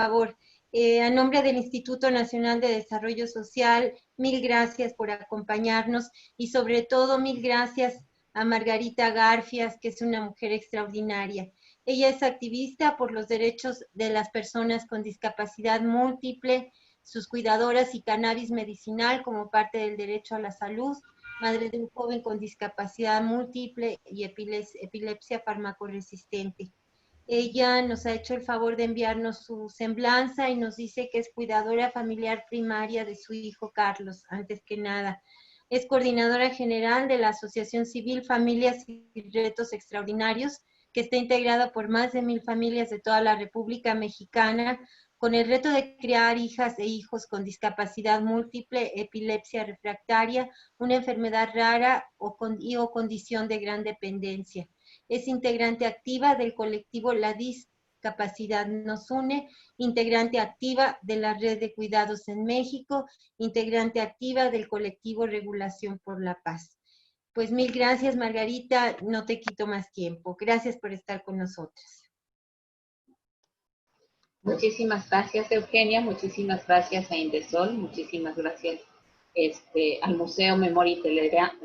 favor. A nombre del Instituto Nacional de Desarrollo Social, mil gracias por acompañarnos y sobre todo mil gracias a Margarita Garfias, que es una mujer extraordinaria. Ella es activista por los derechos de las personas con discapacidad múltiple, sus cuidadoras y cannabis medicinal como parte del derecho a la salud, madre de un joven con discapacidad múltiple y epilepsia farmacoresistente. Ella nos ha hecho el favor de enviarnos su semblanza y nos dice que es cuidadora familiar primaria de su hijo Carlos, antes que nada. Es coordinadora general de la Asociación Civil Familias y Retos Extraordinarios, que está integrada por más de 1000 familias de toda la República Mexicana, con el reto de criar hijas e hijos con discapacidad múltiple, epilepsia refractaria, una enfermedad rara o condición de gran dependencia. Es integrante activa del colectivo La Discapacidad Nos Une, integrante activa de la Red de Cuidados en México, integrante activa del colectivo Regulación por la Paz. Pues mil gracias, Margarita, no te quito más tiempo. Gracias por estar con nosotras. Muchísimas gracias, Eugenia, muchísimas gracias a Indesol, muchísimas gracias al Museo Memoria y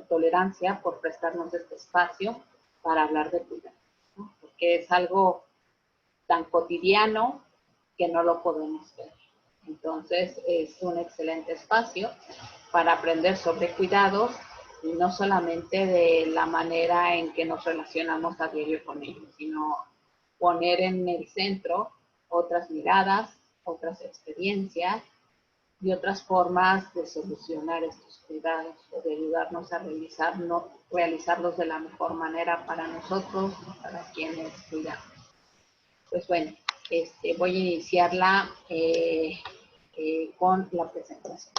Tolerancia por prestarnos este espacio para hablar de cuidado, ¿no? Porque es algo tan cotidiano que no lo podemos ver. Entonces, es un excelente espacio para aprender sobre cuidados y no solamente de la manera en que nos relacionamos a diario con ellos, sino poner en el centro otras miradas, otras experiencias y otras formas de solucionar estos cuidados o de ayudarnos a realizarlos de la mejor manera para nosotros, para quienes cuidamos. Pues bueno, voy a iniciarla con la presentación.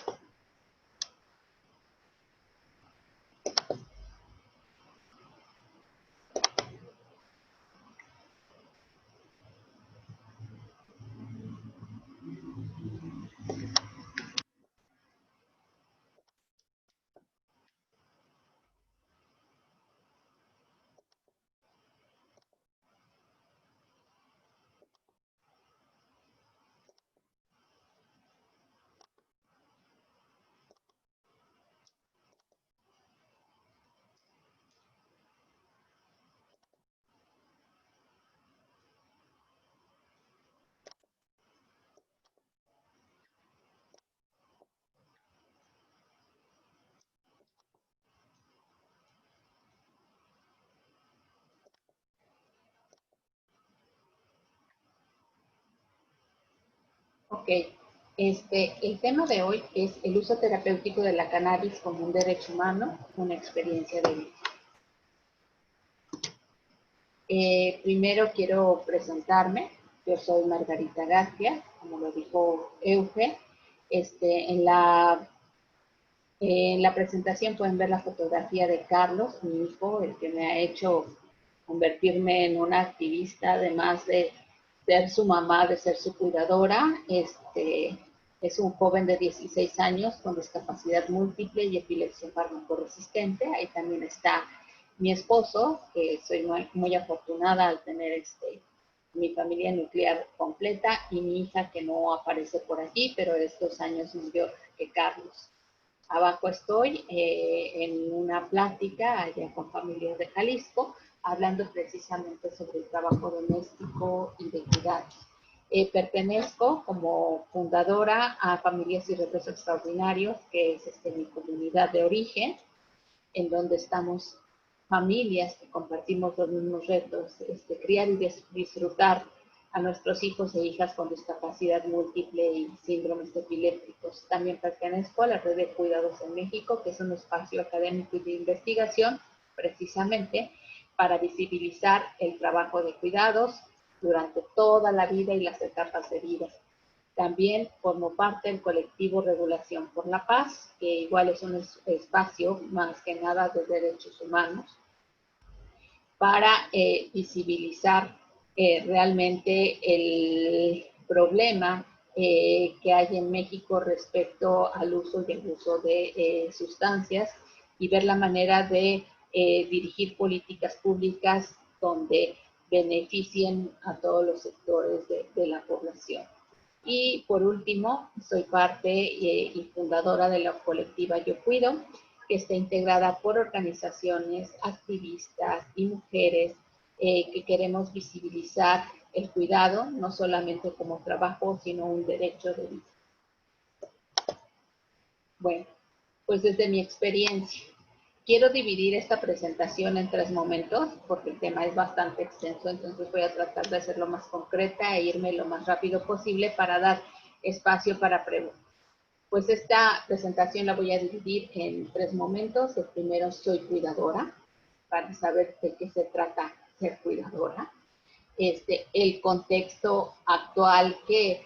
Ok, el tema de hoy es el uso terapéutico de la cannabis como un derecho humano, una experiencia de vida. Primero quiero presentarme. Yo soy Margarita García, como lo dijo Euge. En la presentación pueden ver la fotografía de Carlos, mi hijo, el que me ha hecho convertirme en una activista, además de ser su mamá, de ser su cuidadora. Es un joven de 16 años con discapacidad múltiple y epilepsia farmacoresistente. Ahí también está mi esposo, que soy muy afortunada al tener mi familia nuclear completa, y mi hija, que no aparece por aquí, pero es 2 años mayor que Carlos. Abajo estoy en una plática allá con familias de Jalisco, hablando precisamente sobre el trabajo doméstico y de cuidados. Pertenezco como fundadora a Familias y Retos Extraordinarios, que es mi comunidad de origen, en donde estamos familias que compartimos los mismos retos, criar y disfrutar a nuestros hijos e hijas con discapacidad múltiple y síndromes epilépticos. También pertenezco a la Red de Cuidados en México, que es un espacio académico y de investigación precisamente para visibilizar el trabajo de cuidados durante toda la vida y las etapas de vida. También formo parte del colectivo Regulación por la Paz, que igual es un espacio más que nada de derechos humanos, para visibilizar realmente el problema que hay en México respecto al uso y abuso de sustancias, y ver la manera de dirigir políticas públicas donde beneficien a todos los sectores de la población. Y por último, soy parte y fundadora de la colectiva Yo Cuido, que está integrada por organizaciones, activistas y mujeres que queremos visibilizar el cuidado, no solamente como trabajo, sino un derecho de vida. Bueno, pues desde mi experiencia, quiero dividir esta presentación en 3 momentos, porque el tema es bastante extenso, entonces voy a tratar de hacerlo más concreta e irme lo más rápido posible para dar espacio para preguntas. Pues esta presentación la voy a dividir en 3 momentos. El primero, soy cuidadora, para saber de qué se trata ser cuidadora. El contexto actual que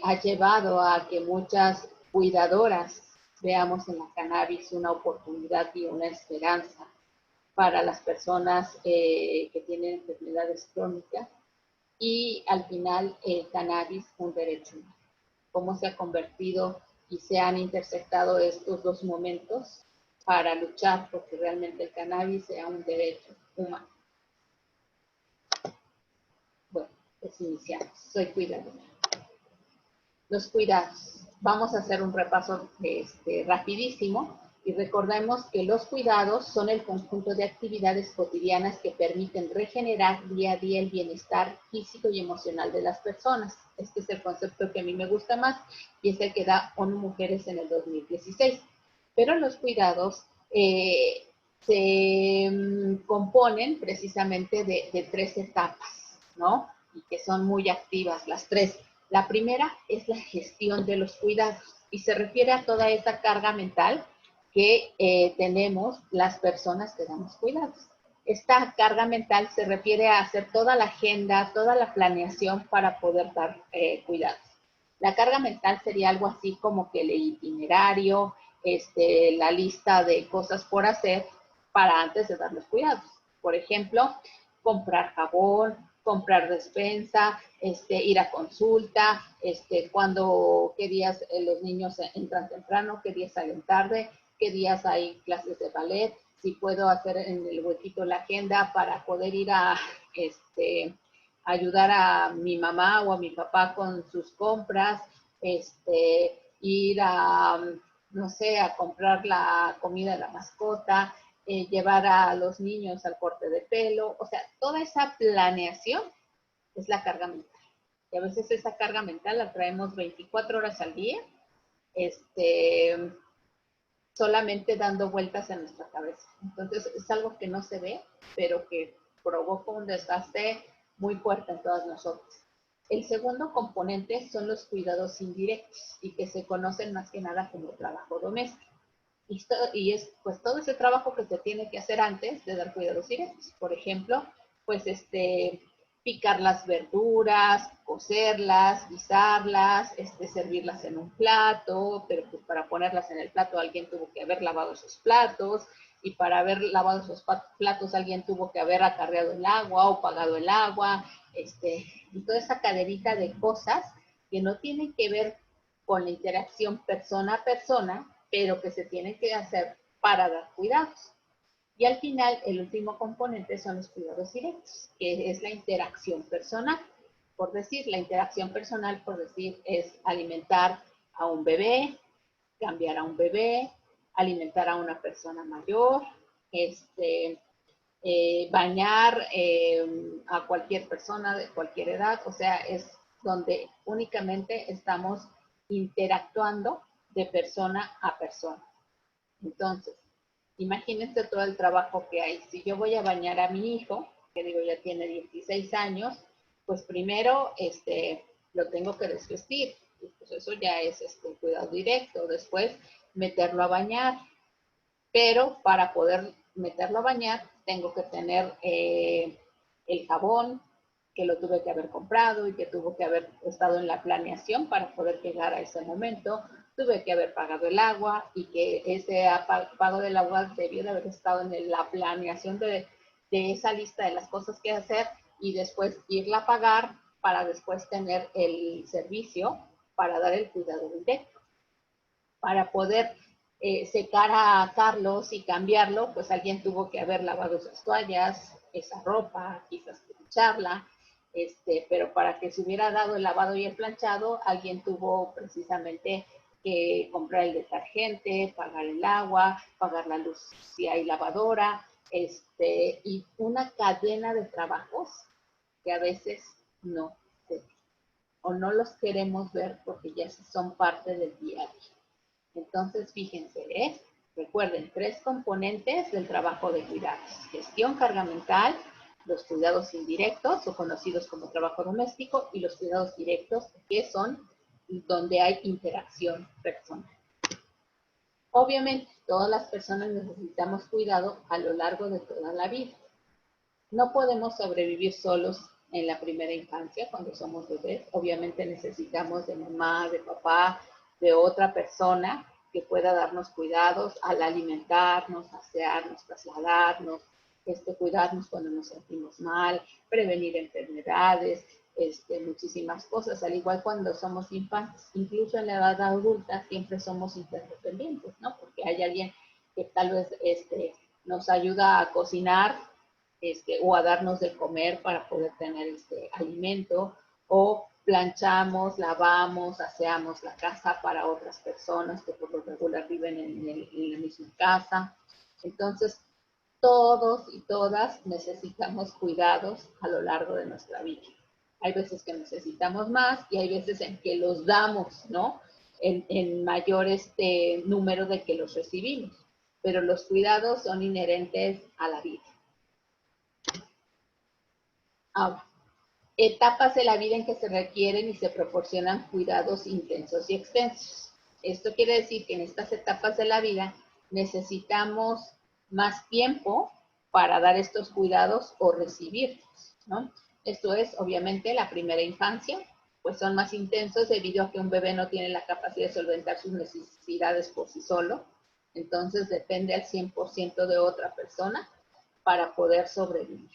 ha llevado a que muchas cuidadoras veamos en la cannabis una oportunidad y una esperanza para las personas que tienen enfermedades crónicas, y al final el cannabis un derecho humano. Cómo se ha convertido y se han intersectado estos 2 momentos para luchar porque realmente el cannabis sea un derecho humano. Bueno, pues iniciamos. Soy cuidadora. Los cuidados. Vamos a hacer un repaso rapidísimo y recordemos que los cuidados son el conjunto de actividades cotidianas que permiten regenerar día a día el bienestar físico y emocional de las personas. Este es el concepto que a mí me gusta más y es el que da ONU Mujeres en el 2016. Pero los cuidados se componen precisamente de 3 etapas, ¿no? Y que son muy activas las 3. La primera es la gestión de los cuidados y se refiere a toda esa carga mental que tenemos las personas que damos cuidados. Esta carga mental se refiere a hacer toda la agenda, toda la planeación para poder dar cuidados. La carga mental sería algo así como que el itinerario, la lista de cosas por hacer para antes de dar los cuidados. Por ejemplo, comprar jabón, comprar despensa, ir a consulta, qué días los niños entran temprano, qué días salen tarde, qué días hay clases de ballet, si puedo hacer en el huequito la agenda para poder ir a ayudar a mi mamá o a mi papá con sus compras, ir a, no sé, a comprar la comida de la mascota, llevar a los niños al corte de pelo, o sea, toda esa planeación es la carga mental. Y a veces esa carga mental la traemos 24 horas al día, solamente dando vueltas en nuestra cabeza. Entonces es algo que no se ve, pero que provoca un desgaste muy fuerte en todas nosotras. El segundo componente son los cuidados indirectos y que se conocen más que nada como trabajo doméstico. Y es pues todo ese trabajo que se tiene que hacer antes de dar cuidados directos. Por ejemplo, pues picar las verduras, cocerlas, guisarlas, servirlas en un plato, pero pues para ponerlas en el plato alguien tuvo que haber lavado esos platos, y para haber lavado esos platos alguien tuvo que haber acarreado el agua o pagado el agua, y toda esa cadenita de cosas que no tienen que ver con la interacción persona a persona, pero que se tienen que hacer para dar cuidados. Y al final, el último componente son los cuidados directos, que es la interacción personal. Por decir, la interacción personal, por decir, es alimentar a un bebé, cambiar a un bebé, alimentar a una persona mayor, bañar a cualquier persona de cualquier edad. O sea, es donde únicamente estamos interactuando de persona a persona. Entonces, imagínense todo el trabajo que hay. Si yo voy a bañar a mi hijo, que digo ya tiene 16 años, pues primero lo tengo que desvestir. Pues eso ya es cuidado directo. Después meterlo a bañar. Pero para poder meterlo a bañar, tengo que tener el jabón, que lo tuve que haber comprado y que tuvo que haber estado en la planeación para poder llegar a ese momento. Tuve que haber pagado el agua y que ese pago del agua debió de haber estado en la planeación de esa lista de las cosas que hacer y después irla a pagar para después tener el servicio para dar el cuidado directo. Para poder secar a Carlos y cambiarlo, pues alguien tuvo que haber lavado esas toallas, esa ropa, quizás plancharla, pero para que se hubiera dado el lavado y el planchado, alguien tuvo precisamente que comprar el detergente, pagar el agua, pagar la luz si hay lavadora, y una cadena de trabajos que a veces no se ve o no los queremos ver porque ya son parte del día a día. Entonces, fíjense, recuerden, 3 componentes del trabajo de cuidados: gestión, carga mental, los cuidados indirectos o conocidos como trabajo doméstico, y los cuidados directos, que son donde hay interacción personal. Obviamente, todas las personas necesitamos cuidado a lo largo de toda la vida. No podemos sobrevivir solos en la primera infancia cuando somos bebés. Obviamente necesitamos de mamá, de papá, de otra persona que pueda darnos cuidados al alimentarnos, asearnos, trasladarnos, cuidarnos cuando nos sentimos mal, prevenir enfermedades, muchísimas cosas, al igual cuando somos infantes. Incluso en la edad adulta siempre somos interdependientes, ¿no? Porque hay alguien que tal vez nos ayuda a cocinar, o a darnos de comer para poder tener alimento, o planchamos, lavamos, aseamos la casa para otras personas que por lo regular viven en la misma casa. Entonces, todos y todas necesitamos cuidados a lo largo de nuestra vida. Hay veces que necesitamos más y hay veces en que los damos, ¿no? En mayor número de que los recibimos. Pero los cuidados son inherentes a la vida. Ahora, etapas de la vida en que se requieren y se proporcionan cuidados intensos y extensos. Esto quiere decir que en estas etapas de la vida necesitamos más tiempo para dar estos cuidados o recibirlos, ¿no? Esto es, obviamente, la primera infancia, pues son más intensos debido a que un bebé no tiene la capacidad de solventar sus necesidades por sí solo. Entonces depende al 100% de otra persona para poder sobrevivir.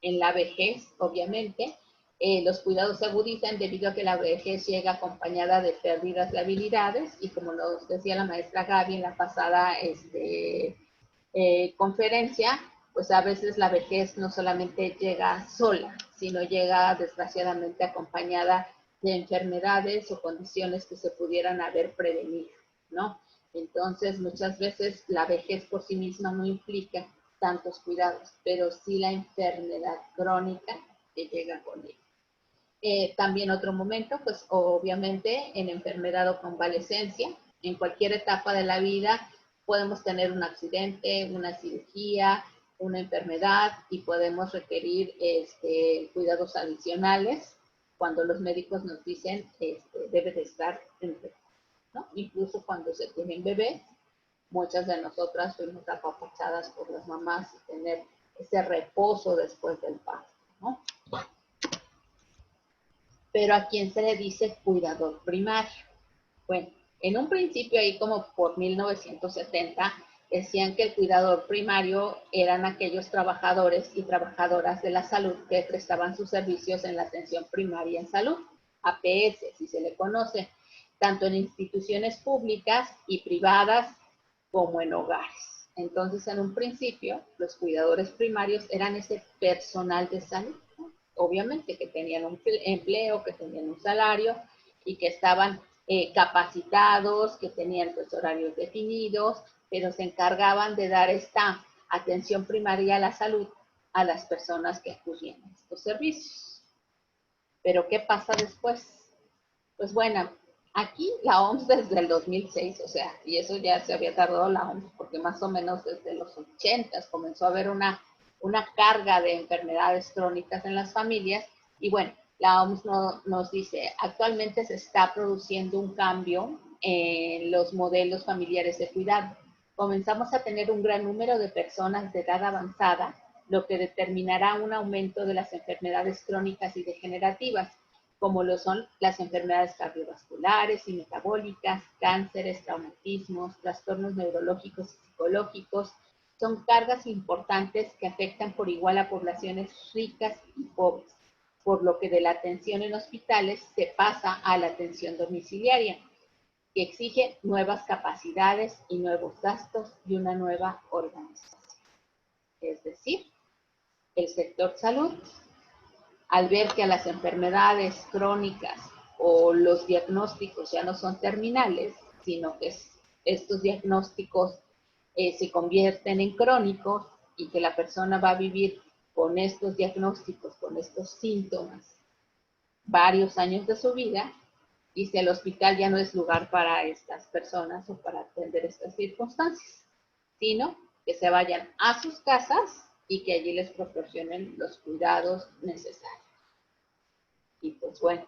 En la vejez, obviamente, los cuidados se agudizan debido a que la vejez llega acompañada de pérdidas de habilidades, y como nos decía la maestra Gaby en la pasada conferencia, pues a veces la vejez no solamente llega sola, sino llega desgraciadamente acompañada de enfermedades o condiciones que se pudieran haber prevenido, ¿no? Entonces, muchas veces la vejez por sí misma no implica tantos cuidados, pero sí la enfermedad crónica que llega con ella. También otro momento, pues obviamente en enfermedad o convalecencia, en cualquier etapa de la vida podemos tener un accidente, una cirugía, una enfermedad, y podemos requerir cuidados adicionales cuando los médicos nos dicen debe de estar enfermo, ¿no? Incluso cuando se tienen bebés, muchas de nosotras fuimos apapachadas por las mamás y tener ese reposo después del parto, ¿no? Pero ¿a quién se le dice cuidador primario? Bueno, en un principio, ahí como por 1970, decían que el cuidador primario eran aquellos trabajadores y trabajadoras de la salud que prestaban sus servicios en la atención primaria en salud, APS, si se le conoce, tanto en instituciones públicas y privadas como en hogares. Entonces, en un principio, los cuidadores primarios eran ese personal de salud, ¿no? Obviamente que tenían un empleo, que tenían un salario y que estaban capacitados, que tenían pues horarios definidos, pero se encargaban de dar esta atención primaria a la salud a las personas que acudían a estos servicios. Pero ¿qué pasa después? Pues bueno, aquí la OMS desde el 2006, o sea, y eso ya se había tardado la OMS, porque más o menos desde los 80 comenzó a haber una carga de enfermedades crónicas en las familias, y bueno, la OMS nos dice, actualmente se está produciendo un cambio en los modelos familiares de cuidado. Comenzamos a tener un gran número de personas de edad avanzada, lo que determinará un aumento de las enfermedades crónicas y degenerativas, como lo son las enfermedades cardiovasculares y metabólicas, cánceres, traumatismos, trastornos neurológicos y psicológicos. Son cargas importantes que afectan por igual a poblaciones ricas y pobres, por lo que de la atención en hospitales se pasa a la atención domiciliaria, que exige nuevas capacidades y nuevos gastos y una nueva organización. Es decir, el sector salud al ver que las enfermedades crónicas o los diagnósticos ya no son terminales, sino que estos diagnósticos se convierten en crónicos y que la persona va a vivir con estos diagnósticos, con estos síntomas, varios años de su vida, y si el hospital ya no es lugar para estas personas o para atender estas circunstancias, sino que se vayan a sus casas y que allí les proporcionen los cuidados necesarios. Y pues bueno,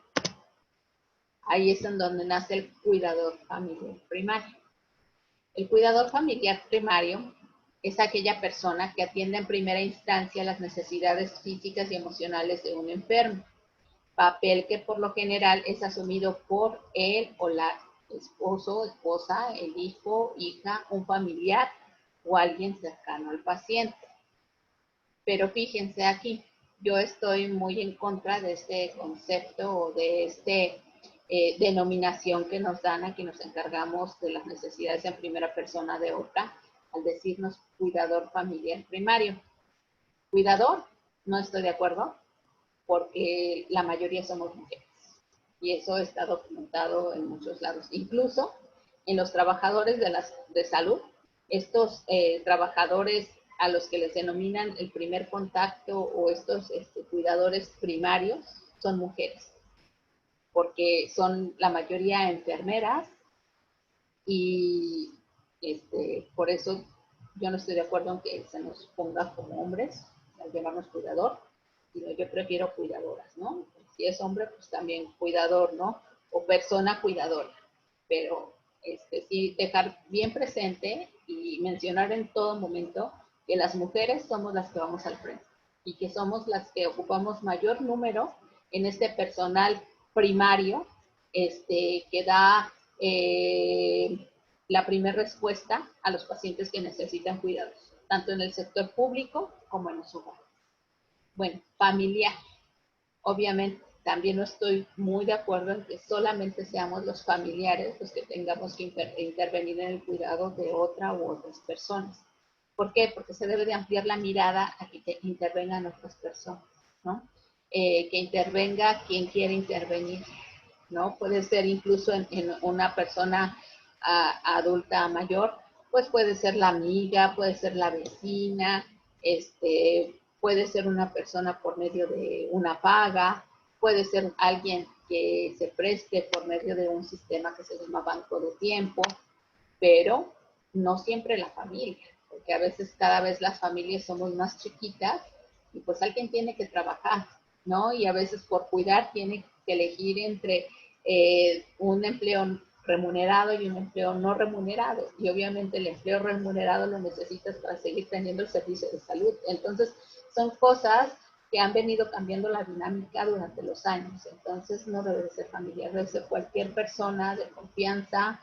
ahí es en donde nace el cuidador familiar primario. El cuidador familiar primario es aquella persona que atiende en primera instancia las necesidades físicas y emocionales de un enfermo, papel que por lo general es asumido por él o la esposo, esposa, el hijo, hija, un familiar o alguien cercano al paciente. Pero fíjense aquí, yo estoy muy en contra de este concepto o de esta denominación que nos dan a que nos encargamos de las necesidades en primera persona de otra, al decirnos cuidador familiar primario. Cuidador, no estoy de acuerdo, porque la mayoría somos mujeres. Y eso está documentado en muchos lados. Incluso en los trabajadores de salud, estos trabajadores a los que les denominan el primer contacto o estos cuidadores primarios son mujeres, porque son la mayoría enfermeras y por eso yo no estoy de acuerdo en que se nos ponga como hombres al llamarnos cuidador, sino yo prefiero cuidadoras, ¿no? Si es hombre, pues también cuidador, ¿no? O persona cuidadora. Pero sí dejar bien presente y mencionar en todo momento que las mujeres somos las que vamos al frente y que somos las que ocupamos mayor número en este personal primario que da la primera respuesta a los pacientes que necesitan cuidados, tanto en el sector público como en los hogares. Bueno, familiar. Obviamente, también no estoy muy de acuerdo en que solamente seamos los familiares los que tengamos que intervenir en el cuidado de otra u otras personas. ¿Por qué? Porque se debe de ampliar la mirada a que intervengan otras personas, ¿no? Que intervenga quien quiere intervenir, ¿no? Puede ser incluso en una persona adulta mayor, pues puede ser la amiga, puede ser la vecina, puede ser una persona por medio de una paga, puede ser alguien que se preste por medio de un sistema que se llama banco de tiempo, pero no siempre la familia, porque a veces cada vez las familias somos más chiquitas y pues alguien tiene que trabajar, ¿no? Y a veces por cuidar tiene que elegir entre un empleo remunerado y un empleo no remunerado. Y obviamente el empleo remunerado lo necesitas para seguir teniendo el servicio de salud. Entonces, son cosas que han venido cambiando la dinámica durante los años. Entonces, no debe de ser familiar, debe ser cualquier persona de confianza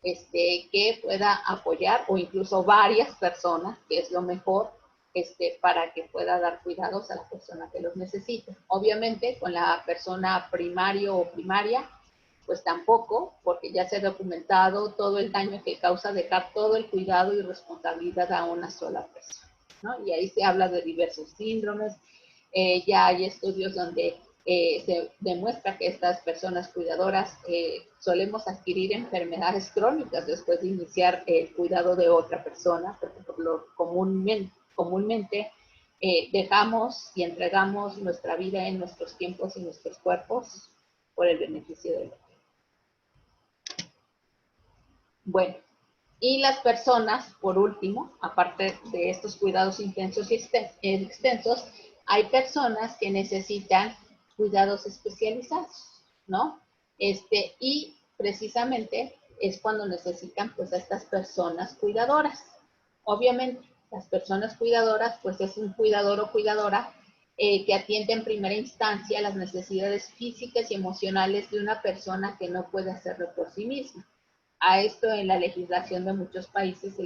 que pueda apoyar o incluso varias personas, que es lo mejor, para que pueda dar cuidados a la persona que los necesite. Obviamente, con la persona primario o primaria, pues tampoco, porque ya se ha documentado todo el daño que causa dejar todo el cuidado y responsabilidad a una sola persona, ¿no? Y ahí se habla de diversos síndromes, ya hay estudios donde se demuestra que estas personas cuidadoras solemos adquirir enfermedades crónicas después de iniciar el cuidado de otra persona, porque por lo comúnmente dejamos y entregamos nuestra vida en nuestros tiempos y nuestros cuerpos por el beneficio de otro. Bueno, y las personas, por último, aparte de estos cuidados intensos y extensos, hay personas que necesitan cuidados especializados, ¿no? Y precisamente es cuando necesitan pues a estas personas cuidadoras. Obviamente, las personas cuidadoras pues es un cuidador o cuidadora que atiende en primera instancia las necesidades físicas y emocionales de una persona que no puede hacerlo por sí misma. A esto en la legislación de muchos países se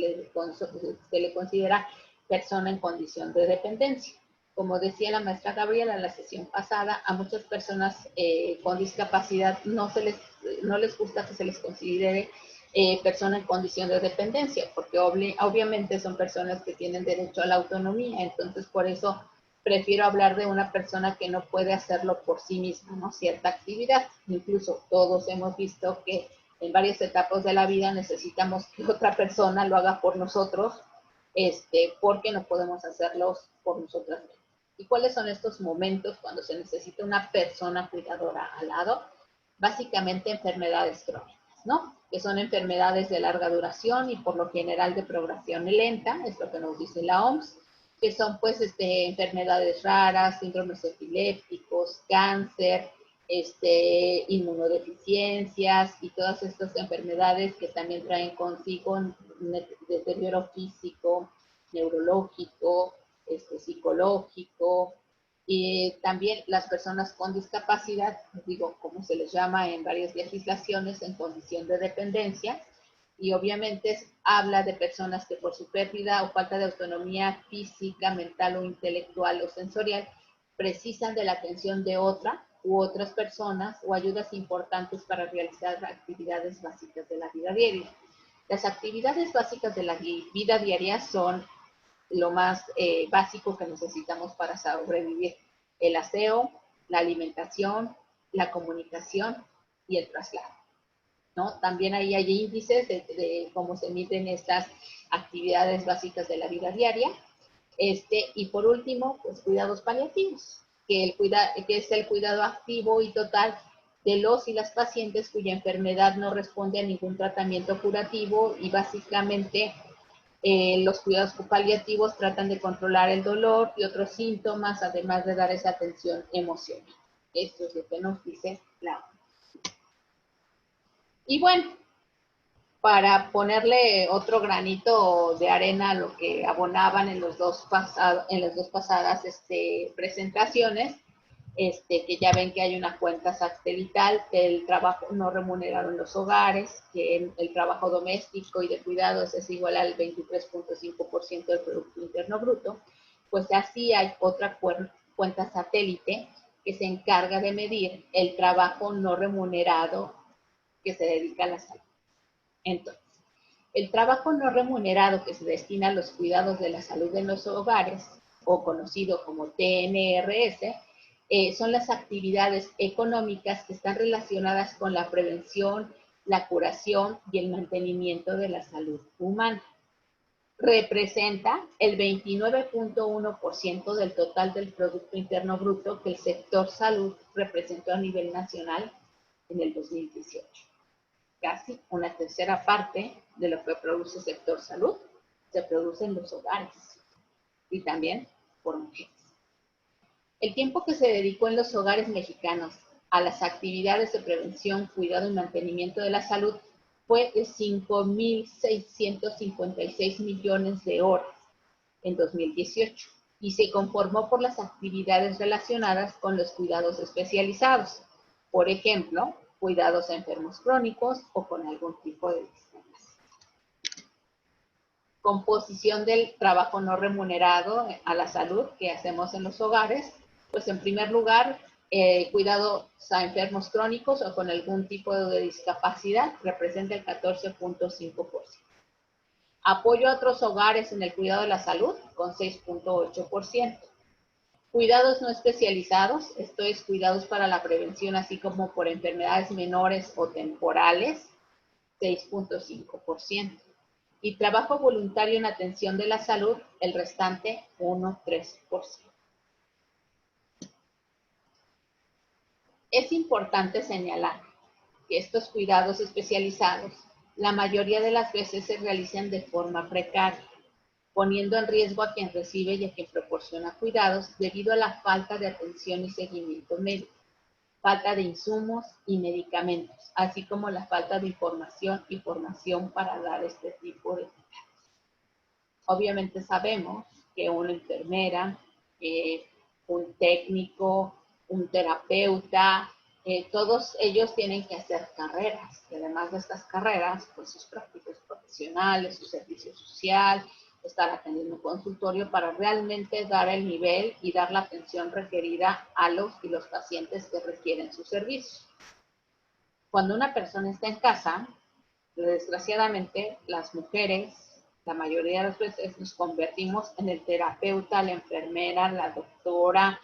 le considera persona en condición de dependencia. Como decía la maestra Gabriela en la sesión pasada, a muchas personas con discapacidad no les gusta que se les considere persona en condición de dependencia, porque obviamente son personas que tienen derecho a la autonomía, entonces por eso prefiero hablar de una persona que no puede hacerlo por sí misma, ¿no? Cierta actividad. Incluso todos hemos visto que en varias etapas de la vida necesitamos que otra persona lo haga por nosotros, porque no podemos hacerlos por nosotras mismas. ¿Y cuáles son estos momentos cuando se necesita una persona cuidadora al lado? Básicamente enfermedades crónicas, ¿no? Que son enfermedades de larga duración y por lo general de progresión lenta, es lo que nos dice la OMS, que son pues enfermedades raras, síndromes epilépticos, cáncer, inmunodeficiencias y todas estas enfermedades que también traen consigo deterioro físico, neurológico, psicológico, y también las personas con discapacidad, digo, como se les llama en varias legislaciones, en condición de dependencia, y obviamente habla de personas que por su pérdida o falta de autonomía física, mental o intelectual o sensorial, precisan de la atención de otra u otras personas o ayudas importantes para realizar actividades básicas de la vida diaria. Las actividades básicas de la vida diaria son lo más básico que necesitamos para sobrevivir: el aseo, la alimentación, la comunicación y el traslado, ¿no? También ahí hay índices de cómo se miden estas actividades básicas de la vida diaria. Y por último, pues cuidados paliativos, que es el cuidado activo y total de los y las pacientes cuya enfermedad no responde a ningún tratamiento curativo, y básicamente los cuidados paliativos tratan de controlar el dolor y otros síntomas, además de dar esa atención emocional. Esto es lo que nos dice la OMS. Y bueno, para ponerle otro granito de arena a lo que abonaban en las dos pasadas presentaciones, que ya ven que hay una cuenta satelital del trabajo no remunerado en los hogares, que el trabajo doméstico y de cuidados es igual al 23.5% del Producto Interno Bruto. Pues así hay otra cuenta satélite que se encarga de medir el trabajo no remunerado que se dedica a la salud. Entonces, el trabajo no remunerado que se destina a los cuidados de la salud en los hogares, o conocido como TNRS, son las actividades económicas que están relacionadas con la prevención, la curación y el mantenimiento de la salud humana. Representa el 29.1% del total del Producto Interno Bruto que el sector salud representó a nivel nacional en el 2018. Casi una tercera parte de lo que produce el sector salud se produce en los hogares y también por mujeres. El tiempo que se dedicó en los hogares mexicanos a las actividades de prevención, cuidado y mantenimiento de la salud fue de 5.656 millones de horas en 2018 y se conformó por las actividades relacionadas con los cuidados especializados. Por ejemplo, cuidados a enfermos crónicos o con algún tipo de discapacidad. Composición del trabajo no remunerado a la salud que hacemos en los hogares. Pues en primer lugar, cuidados a enfermos crónicos o con algún tipo de discapacidad representa el 14.5%. Apoyo a otros hogares en el cuidado de la salud con 6.8%. Cuidados no especializados, esto es cuidados para la prevención, así como por enfermedades menores o temporales, 6.5%. Y trabajo voluntario en atención de la salud, el restante, 1.3%. Es importante señalar que estos cuidados especializados, la mayoría de las veces se realizan de forma precaria, poniendo en riesgo a quien recibe y a quien proporciona cuidados debido a la falta de atención y seguimiento médico, falta de insumos y medicamentos, así como la falta de información y formación para dar este tipo de cuidados. Obviamente sabemos que una enfermera, un técnico, un terapeuta, todos ellos tienen que hacer carreras, y además de estas carreras, pues sus prácticas profesionales, su servicio social, estar atendiendo un consultorio para realmente dar el nivel y dar la atención requerida a los y los pacientes que requieren su servicio. Cuando una persona está en casa, desgraciadamente las mujeres la mayoría de las veces nos convertimos en el terapeuta, la enfermera, la doctora,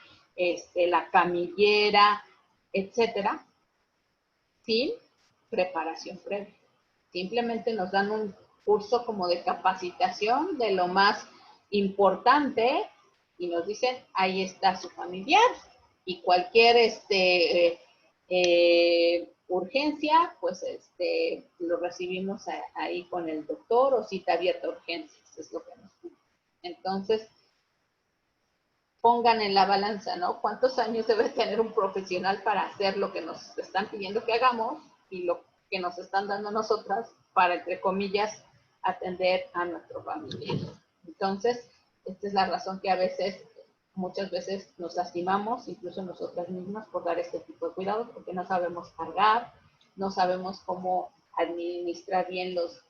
la camillera, etcétera, sin preparación previa. Simplemente nos dan un curso como de capacitación de lo más importante y nos dicen, ahí está su familiar, y cualquier urgencia, pues lo recibimos ahí con el doctor, o cita abierta a urgencias, es lo que nos piden. Entonces, pongan en la balanza, ¿no? ¿Cuántos años debe tener un profesional para hacer lo que nos están pidiendo que hagamos y lo que nos están dando nosotras para, entre comillas, atender a nuestro familiar? Entonces, esta es la razón que muchas veces nos lastimamos, incluso nosotras mismas, por dar este tipo de cuidados, porque no sabemos cargar, no sabemos cómo administrar bien los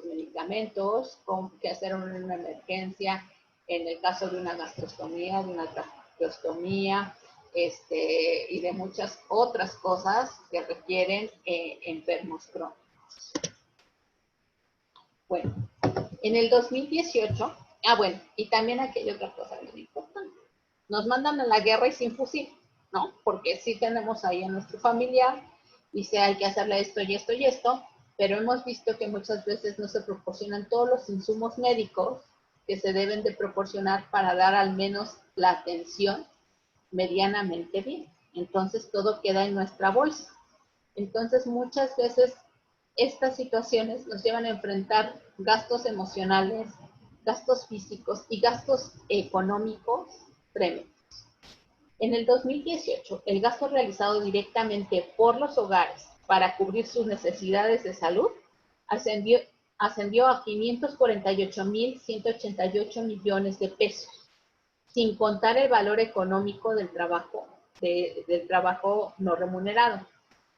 medicamentos, qué hacer en una emergencia, en el caso de una gastrostomía, de una traqueostomía, y de muchas otras cosas que requieren enfermos crónicos. Bueno, en el 2018, y también aquí hay otra cosa muy importante. Nos mandan a la guerra y sin fusil, ¿no? Porque sí tenemos ahí a nuestro familiar, dice hay que hacerle esto y esto y esto, pero hemos visto que muchas veces no se proporcionan todos los insumos médicos que se deben de proporcionar para dar al menos la atención medianamente bien. Entonces todo queda en nuestra bolsa. Entonces muchas veces estas situaciones nos llevan a enfrentar gastos emocionales, gastos físicos y gastos económicos tremendos. En el 2018, el gasto realizado directamente por los hogares para cubrir sus necesidades de salud ascendió a 548,188 millones de pesos, sin contar el valor económico del trabajo no remunerado,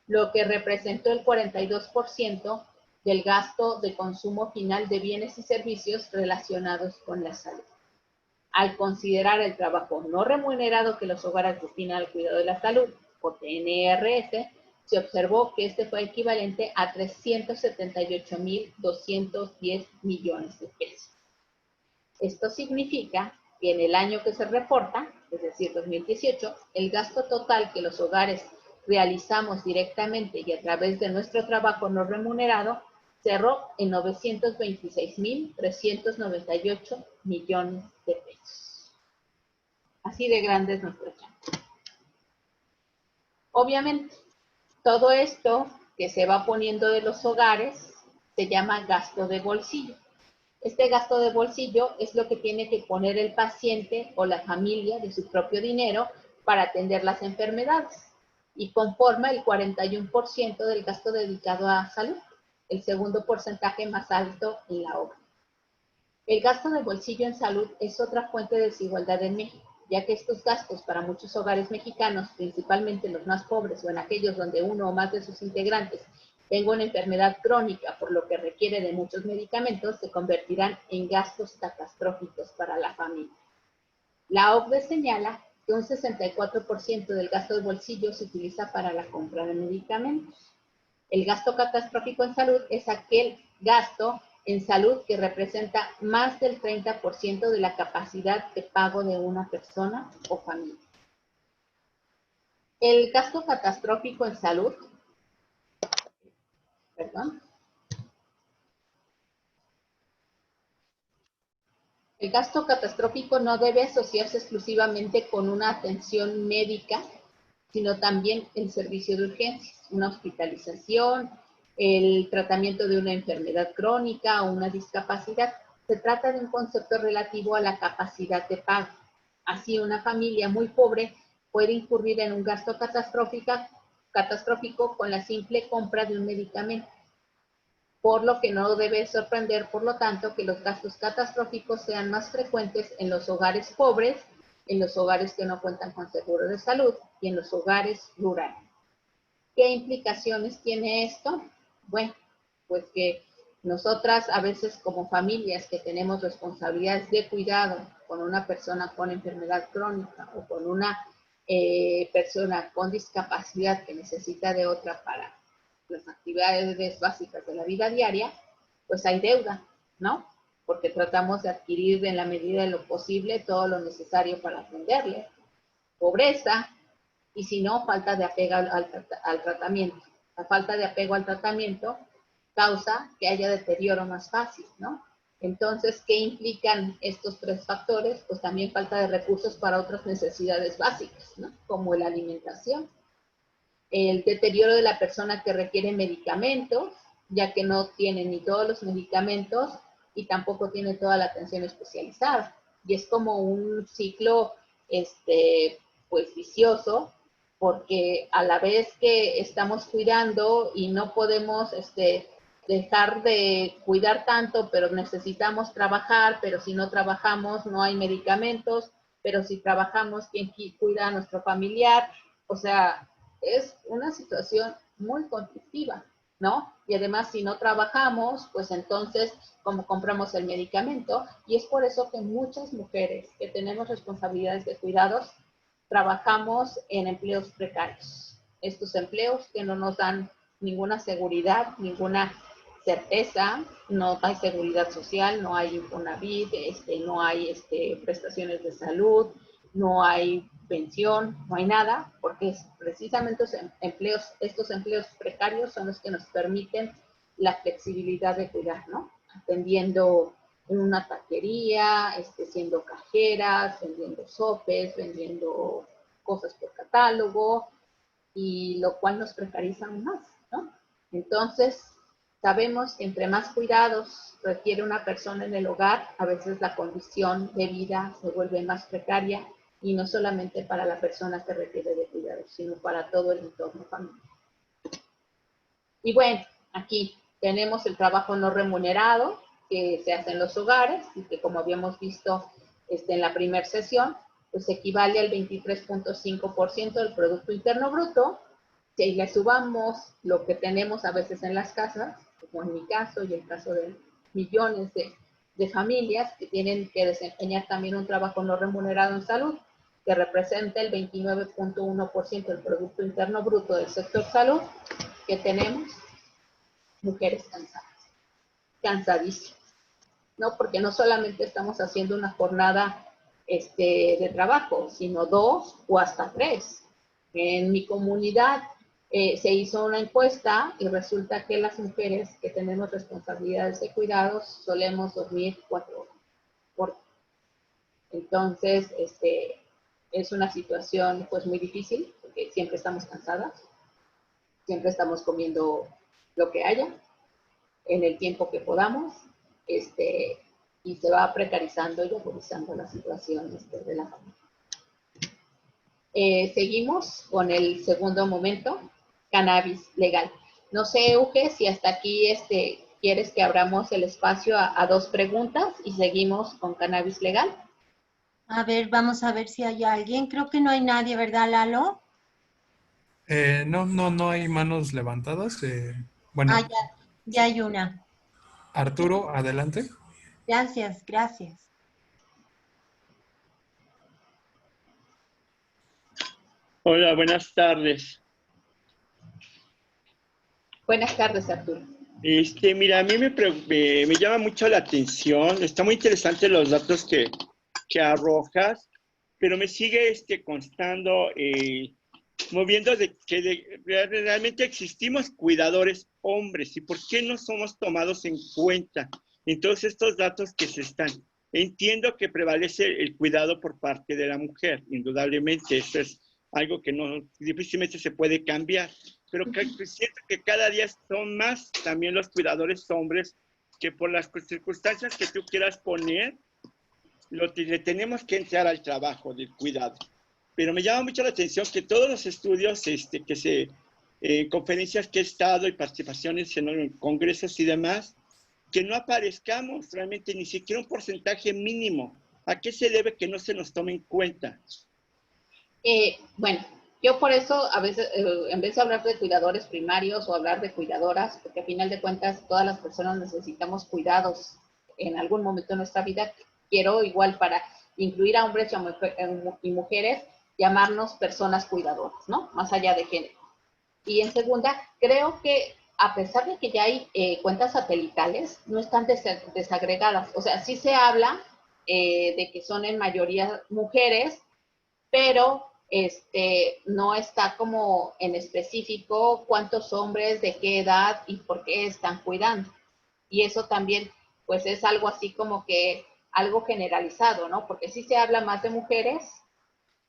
lo que representó el 42% del gasto de consumo final de bienes y servicios relacionados con la salud. Al considerar el trabajo no remunerado que los hogares destinan al cuidado de la salud, o TNRS, se observó que este fue equivalente a 378,210 millones de pesos. Esto significa que en el año que se reporta, es decir, 2018, el gasto total que los hogares realizamos directamente y a través de nuestro trabajo no remunerado cerró en 926,398 millones de pesos. Así de grande es nuestro chance. Obviamente, todo esto que se va poniendo de los hogares se llama gasto de bolsillo. Este gasto de bolsillo es lo que tiene que poner el paciente o la familia de su propio dinero para atender las enfermedades y conforma el 41% del gasto dedicado a salud, el segundo porcentaje más alto en la obra. El gasto de bolsillo en salud es otra fuente de desigualdad en México, ya que estos gastos para muchos hogares mexicanos, principalmente los más pobres o en aquellos donde uno o más de sus integrantes tenga una enfermedad crónica, por lo que requiere de muchos medicamentos, se convertirán en gastos catastróficos para la familia. La OCDE señala que un 64% del gasto de bolsillo se utiliza para la compra de medicamentos. El gasto catastrófico en salud es aquel gasto en salud que representa más del 30% de la capacidad de pago de una persona o familia. El gasto catastrófico en salud, El gasto catastrófico no debe asociarse exclusivamente con una atención médica, sino también el servicio de urgencias, una hospitalización, el tratamiento de una enfermedad crónica o una discapacidad. Se trata de un concepto relativo a la capacidad de pago. Así, una familia muy pobre puede incurrir en un gasto catastrófico con la simple compra de un medicamento, por lo que no debe sorprender, por lo tanto, que los gastos catastróficos sean más frecuentes en los hogares pobres, en los hogares que no cuentan con seguro de salud y en los hogares rurales. ¿Qué implicaciones tiene esto? Bueno, pues que nosotras a veces como familias que tenemos responsabilidades de cuidado con una persona con enfermedad crónica o con una persona con discapacidad que necesita de otra para las actividades básicas de la vida diaria, pues hay deuda, ¿no? porque tratamos de adquirir en la medida de lo posible todo lo necesario para atenderle. Pobreza, y si no, falta de apego al tratamiento. La falta de apego al tratamiento causa que haya deterioro más fácil, ¿no? Entonces, ¿qué implican estos tres factores? Pues también falta de recursos para otras necesidades básicas, ¿no? Como la alimentación. El deterioro de la persona que requiere medicamentos, ya que no tiene ni todos los medicamentos y tampoco tiene toda la atención especializada. Y es como un ciclo, pues vicioso, porque a la vez que estamos cuidando y no podemos, dejar de cuidar tanto, pero necesitamos trabajar, pero si no trabajamos no hay medicamentos, pero si trabajamos, ¿quién cuida a nuestro familiar? O sea, es una situación muy conflictiva, ¿no? Y además, si no trabajamos, pues entonces, ¿cómo compramos el medicamento? Y es por eso que muchas mujeres que tenemos responsabilidades de cuidados, trabajamos en empleos precarios. Estos empleos que no nos dan ninguna seguridad, ninguna certeza, no hay seguridad social, no hay Infonavit, no hay prestaciones de salud, no hay pensión, no hay nada, porque es precisamente estos empleos precarios son los que nos permiten la flexibilidad de cuidar, ¿no? Atendiendo en una taquería, siendo cajeras, vendiendo sopes, vendiendo cosas por catálogo, y lo cual nos precariza aún más, ¿no? Entonces, sabemos que entre más cuidados requiere una persona en el hogar, a veces la condición de vida se vuelve más precaria, y no solamente para la persona que requiere de cuidados, sino para todo el entorno familiar. Y bueno, aquí tenemos el trabajo no remunerado que se hace en los hogares y que, como habíamos visto en la primera sesión, pues equivale al 23.5% del Producto Interno Bruto. Si le subamos lo que tenemos a veces en las casas, como en mi caso y el caso de millones de familias que tienen que desempeñar también un trabajo no remunerado en salud, que representa el 29.1% del Producto Interno Bruto del sector salud, que tenemos mujeres cansadas, cansadísimas, ¿no? Porque no solamente estamos haciendo una jornada de trabajo, sino 2 o hasta 3. En mi comunidad se hizo una encuesta y resulta que las mujeres que tenemos responsabilidades de cuidados solemos dormir 4 horas. Entonces, es una situación pues muy difícil, porque siempre estamos cansadas, siempre estamos comiendo lo que haya, en el tiempo que podamos, y se va precarizando y agudizando la situación de la familia. Seguimos con el segundo momento, cannabis legal. No sé, Euge, si hasta aquí quieres que abramos el espacio a 2 preguntas y seguimos con cannabis legal. A ver, vamos a ver si hay alguien. Creo que no hay nadie, ¿verdad, Lalo? No hay manos levantadas. Bueno, ya hay una. Arturo, adelante. Gracias, gracias. Hola, buenas tardes. Buenas tardes, Arturo. Mira, a mí me llama mucho la atención. Está muy interesante los datos que arrojas, pero me sigue constando, moviendo de que realmente existimos cuidadores hombres, y por qué no somos tomados en cuenta en todos estos datos que se están. Entiendo que prevalece el cuidado por parte de la mujer, indudablemente, eso es algo que difícilmente se puede cambiar, pero siento que cada día son más también los cuidadores hombres, que por las circunstancias que tú quieras poner, le tenemos que entrar al trabajo del cuidado. Pero me llama mucho la atención que todos los estudios, conferencias que he estado y participaciones en congresos y demás, que no aparezcamos realmente ni siquiera un porcentaje mínimo. ¿A qué se debe que no se nos tome en cuenta? Bueno, yo por eso a veces, en vez de hablar de cuidadores primarios o hablar de cuidadoras, porque a final de cuentas todas las personas necesitamos cuidados en algún momento de nuestra vida, quiero igual para incluir a hombres y mujeres, llamarnos personas cuidadoras, ¿no? Más allá de género. Y en segunda, creo que a pesar de que ya hay cuentas satelitales, no están desagregadas. O sea, sí se habla de que son en mayoría mujeres, pero no está como en específico cuántos hombres, de qué edad y por qué están cuidando. Y eso también, pues es algo así como que algo generalizado, ¿no? Porque sí se habla más de mujeres,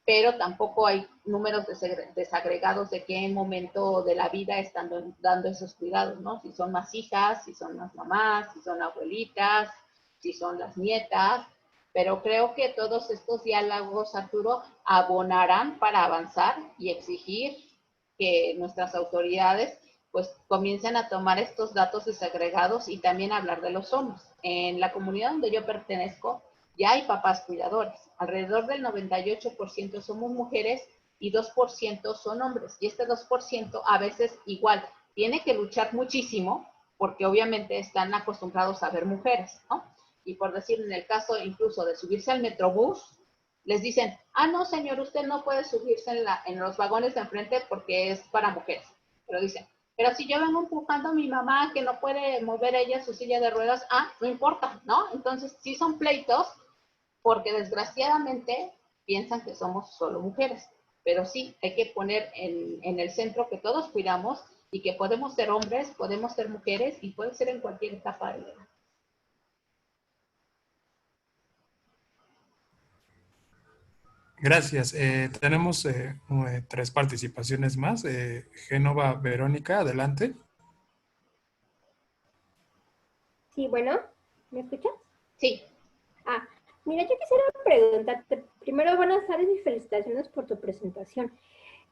pero tampoco hay números desagregados de qué momento de la vida están dando esos cuidados, ¿no? Si son más hijas, si son más mamás, si son abuelitas, si son las nietas, pero creo que todos estos diálogos, Arturo, abonarán para avanzar y exigir que nuestras autoridades pues comiencen a tomar estos datos desagregados y también hablar de los hombres. En la comunidad donde yo pertenezco, ya hay papás cuidadores. Alrededor del 98% somos mujeres y 2% son hombres. Y este 2% a veces igual tiene que luchar muchísimo porque obviamente están acostumbrados a ver mujeres, ¿no? Y por decir, en el caso incluso de subirse al metrobús, les dicen, no señor, usted no puede subirse en los vagones de enfrente porque es para mujeres. Pero dicen, pero si yo vengo empujando a mi mamá que no puede mover ella su silla de ruedas, no importa, ¿no? Entonces sí son pleitos porque desgraciadamente piensan que somos solo mujeres. Pero sí, hay que poner en el centro que todos cuidamos y que podemos ser hombres, podemos ser mujeres y puede ser en cualquier etapa de la vida. Gracias. Tenemos 3 participaciones más. Génova Verónica, adelante. Sí, bueno, ¿me escuchas? Sí. Mira, yo quisiera preguntarte, primero, buenas tardes y felicitaciones por tu presentación.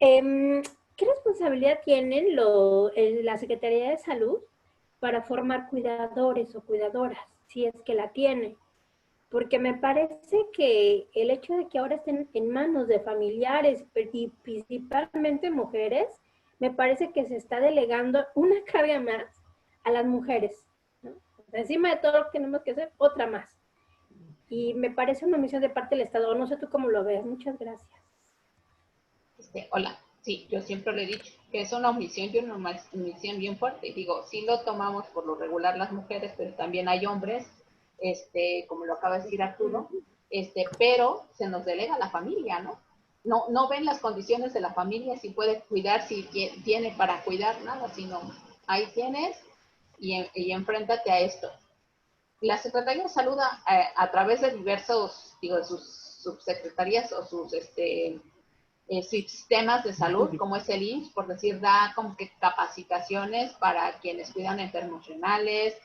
¿Qué responsabilidad tienen la Secretaría de Salud para formar cuidadores o cuidadoras, si es que la tiene? Porque me parece que el hecho de que ahora estén en manos de familiares y principalmente mujeres, me parece que se está delegando una carga más a las mujeres, ¿no? Encima de todo lo que tenemos que hacer, otra más. Y me parece una omisión de parte del Estado. No sé tú cómo lo ves. Muchas gracias. Hola. Sí, yo siempre le he dicho que es una omisión y una omisión bien fuerte. Digo, sí lo tomamos por lo regular las mujeres, pero también hay hombres, como lo acaba de decir Arturo, pero se nos delega a la familia, ¿no? No ven las condiciones de la familia, si puede cuidar, si tiene para cuidar, nada, sino ahí tienes y enfréntate a esto. La Secretaría de Salud a través de diversos, de sus subsecretarías o sus sistemas de salud, como es el IMSS, por decir, da como que capacitaciones para quienes cuidan enfermos renales,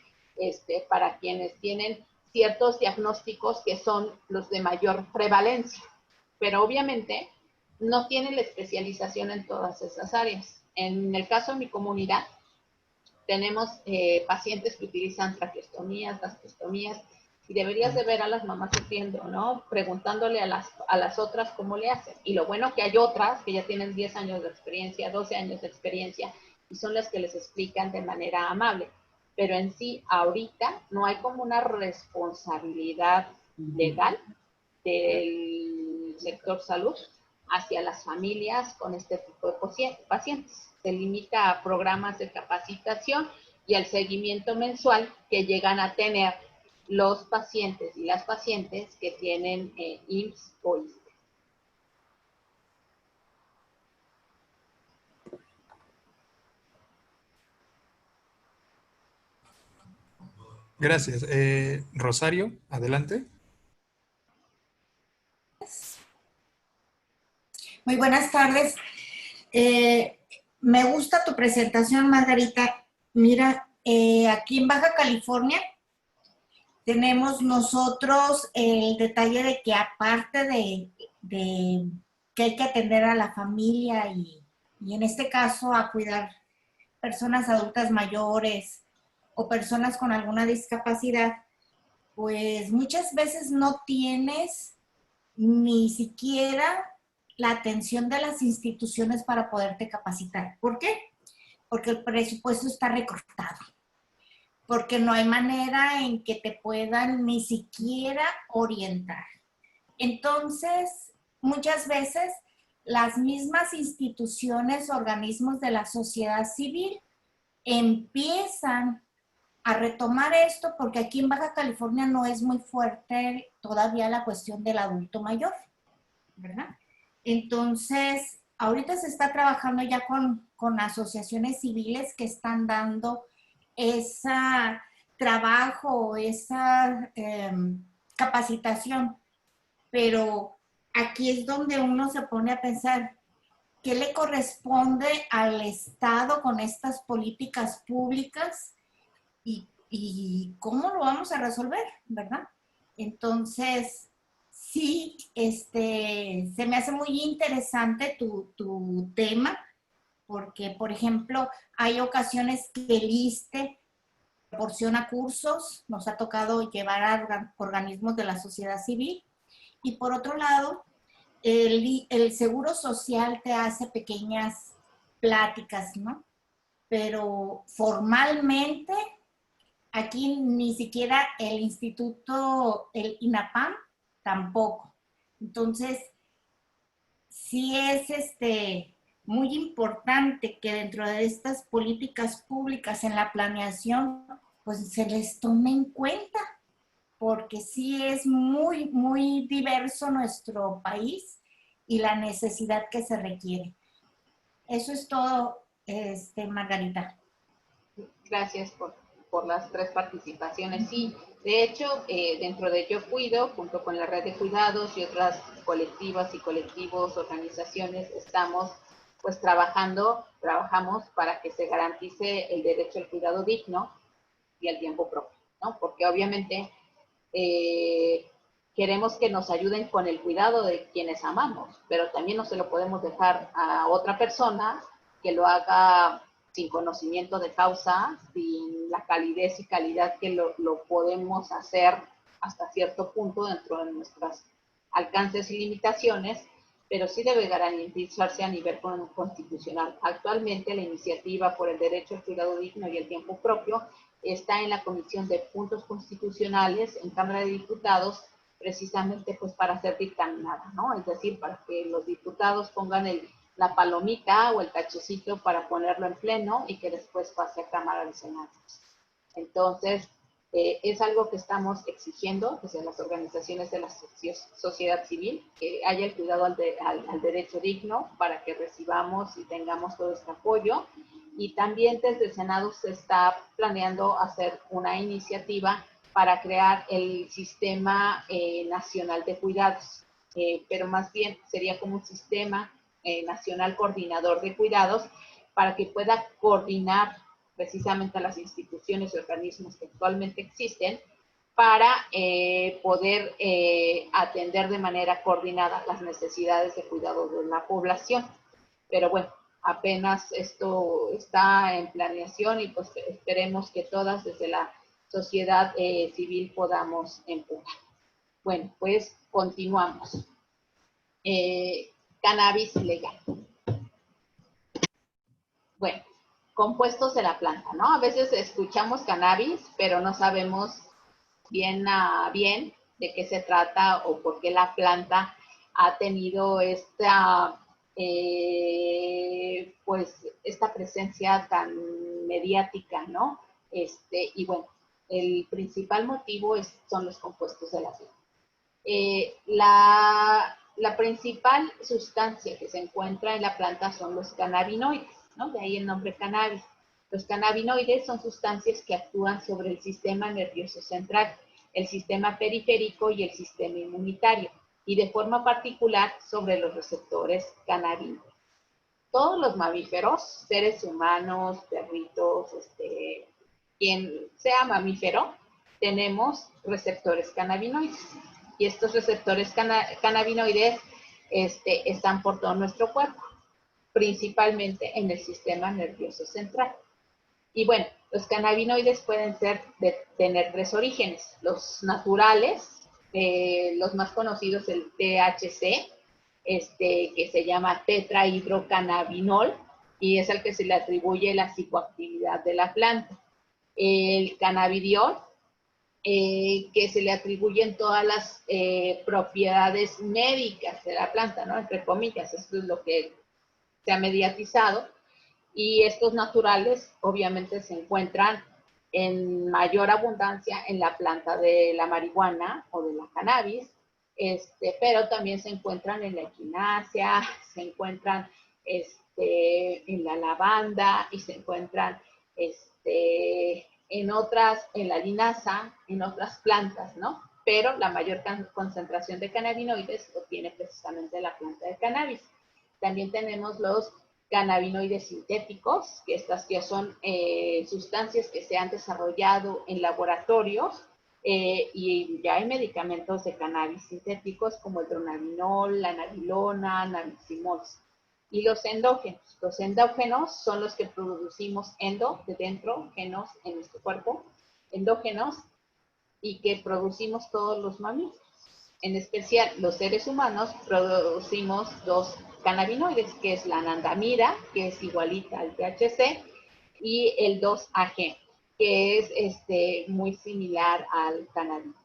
para quienes tienen ciertos diagnósticos que son los de mayor prevalencia, pero obviamente no tienen la especialización en todas esas áreas. En el caso de mi comunidad, tenemos pacientes que utilizan traqueostomías, gastrostomías, y deberías de ver a las mamás sufriendo, ¿no? Preguntándole a las otras cómo le hacen. Y lo bueno que hay otras que ya tienen 10 años de experiencia, 12 años de experiencia, y son las que les explican de manera amable. Pero en sí, ahorita, no hay como una responsabilidad legal del sector salud hacia las familias con este tipo de pacientes. Se limita a programas de capacitación y al seguimiento mensual que llegan a tener los pacientes y las pacientes que tienen IMSS o ISSSTE. Gracias. Rosario, adelante. Muy buenas tardes. Me gusta tu presentación, Margarita. Mira, aquí en Baja California tenemos nosotros el detalle de que aparte de que hay que atender a la familia y en este caso a cuidar personas adultas mayores o personas con alguna discapacidad, pues muchas veces no tienes ni siquiera la atención de las instituciones para poderte capacitar. ¿Por qué? Porque el presupuesto está recortado. Porque no hay manera en que te puedan ni siquiera orientar. Entonces, muchas veces las mismas instituciones, organismos de la sociedad civil empiezan a retomar esto, porque aquí en Baja California no es muy fuerte todavía la cuestión del adulto mayor, ¿verdad? Entonces, ahorita se está trabajando ya con asociaciones civiles que están dando ese trabajo, esa capacitación, pero aquí es donde uno se pone a pensar, ¿qué le corresponde al Estado con estas políticas públicas y cómo lo vamos a resolver, ¿verdad? Entonces, sí, se me hace muy interesante tu tema, porque, por ejemplo, hay ocasiones que el ISSSTE proporciona cursos, nos ha tocado llevar a organismos de la sociedad civil, y por otro lado, el Seguro Social te hace pequeñas pláticas, ¿no? Pero formalmente, aquí ni siquiera el instituto, el INAPAM, tampoco. Entonces, sí es muy importante que dentro de estas políticas públicas en la planeación, pues se les tome en cuenta, porque sí es muy, muy diverso nuestro país y la necesidad que se requiere. Eso es todo, Margarita. Gracias por las 3 participaciones. Sí, de hecho, dentro de Yo Cuido, junto con la Red de Cuidados y otras colectivas y colectivos, organizaciones, estamos pues trabajamos para que se garantice el derecho al cuidado digno y al tiempo propio, ¿no? Porque obviamente queremos que nos ayuden con el cuidado de quienes amamos, pero también no se lo podemos dejar a otra persona que lo haga sin conocimiento de causa, sin la calidez y calidad que lo podemos hacer hasta cierto punto dentro de nuestros alcances y limitaciones, pero sí debe garantizarse a nivel constitucional. Actualmente la iniciativa por el derecho al cuidado digno y el tiempo propio está en la Comisión de Puntos Constitucionales en Cámara de Diputados, precisamente pues para ser dictaminada, ¿no? Es decir, para que los diputados pongan la palomita o el tachecito para ponerlo en pleno y que después pase a Cámara de Senadores. Entonces, es algo que estamos exigiendo desde las organizaciones de la sociedad civil, que haya el cuidado al derecho digno para que recibamos y tengamos todo este apoyo. Y también desde el Senado se está planeando hacer una iniciativa para crear el Sistema Nacional de Cuidados, pero más bien sería como un sistema nacional coordinador de cuidados para que pueda coordinar precisamente a las instituciones y organismos que actualmente existen para poder atender de manera coordinada las necesidades de cuidado de la población. Pero bueno, apenas esto está en planeación y pues esperemos que todas desde la sociedad civil podamos empujar. Bueno, pues continuamos. Cannabis legal. Bueno, compuestos de la planta, ¿no? A veces escuchamos cannabis, pero no sabemos bien de qué se trata o por qué la planta ha tenido esta presencia tan mediática, ¿no? Y bueno, el principal motivo son los compuestos de la planta. La principal sustancia que se encuentra en la planta son los cannabinoides, ¿no? De ahí el nombre cannabis. Los cannabinoides son sustancias que actúan sobre el sistema nervioso central, el sistema periférico y el sistema inmunitario, y de forma particular sobre los receptores cannabinoides. Todos los mamíferos, seres humanos, perritos, quien sea mamífero, tenemos receptores cannabinoides. Y estos receptores cannabinoides están por todo nuestro cuerpo, principalmente en el sistema nervioso central. Y bueno, los cannabinoides pueden tener 3 orígenes. Los naturales, los más conocidos, el THC, que se llama tetrahidrocannabinol, y es al que se le atribuye la psicoactividad de la planta. El cannabidiol, que se le atribuyen todas las propiedades médicas de la planta, ¿no? Entre comillas, esto es lo que se ha mediatizado. Y estos naturales obviamente se encuentran en mayor abundancia en la planta de la marihuana o de la cannabis, pero también se encuentran en la equinacia, se encuentran en la lavanda y se encuentran en la linaza, en otras plantas, ¿no? Pero la mayor concentración de cannabinoides lo tiene precisamente la planta de cannabis. También tenemos los cannabinoides sintéticos, que estas ya son sustancias que se han desarrollado en laboratorios y ya hay medicamentos de cannabis sintéticos como el dronabinol, la nabilona, nabiximols. Y los endógenos. Los endógenos son los que producimos de dentro, genos en nuestro cuerpo, endógenos, y que producimos todos los mamíferos. En especial, los seres humanos producimos dos cannabinoides, que es la anandamida, que es igualita al THC, y el 2-AG, que es muy similar al cannabinoide.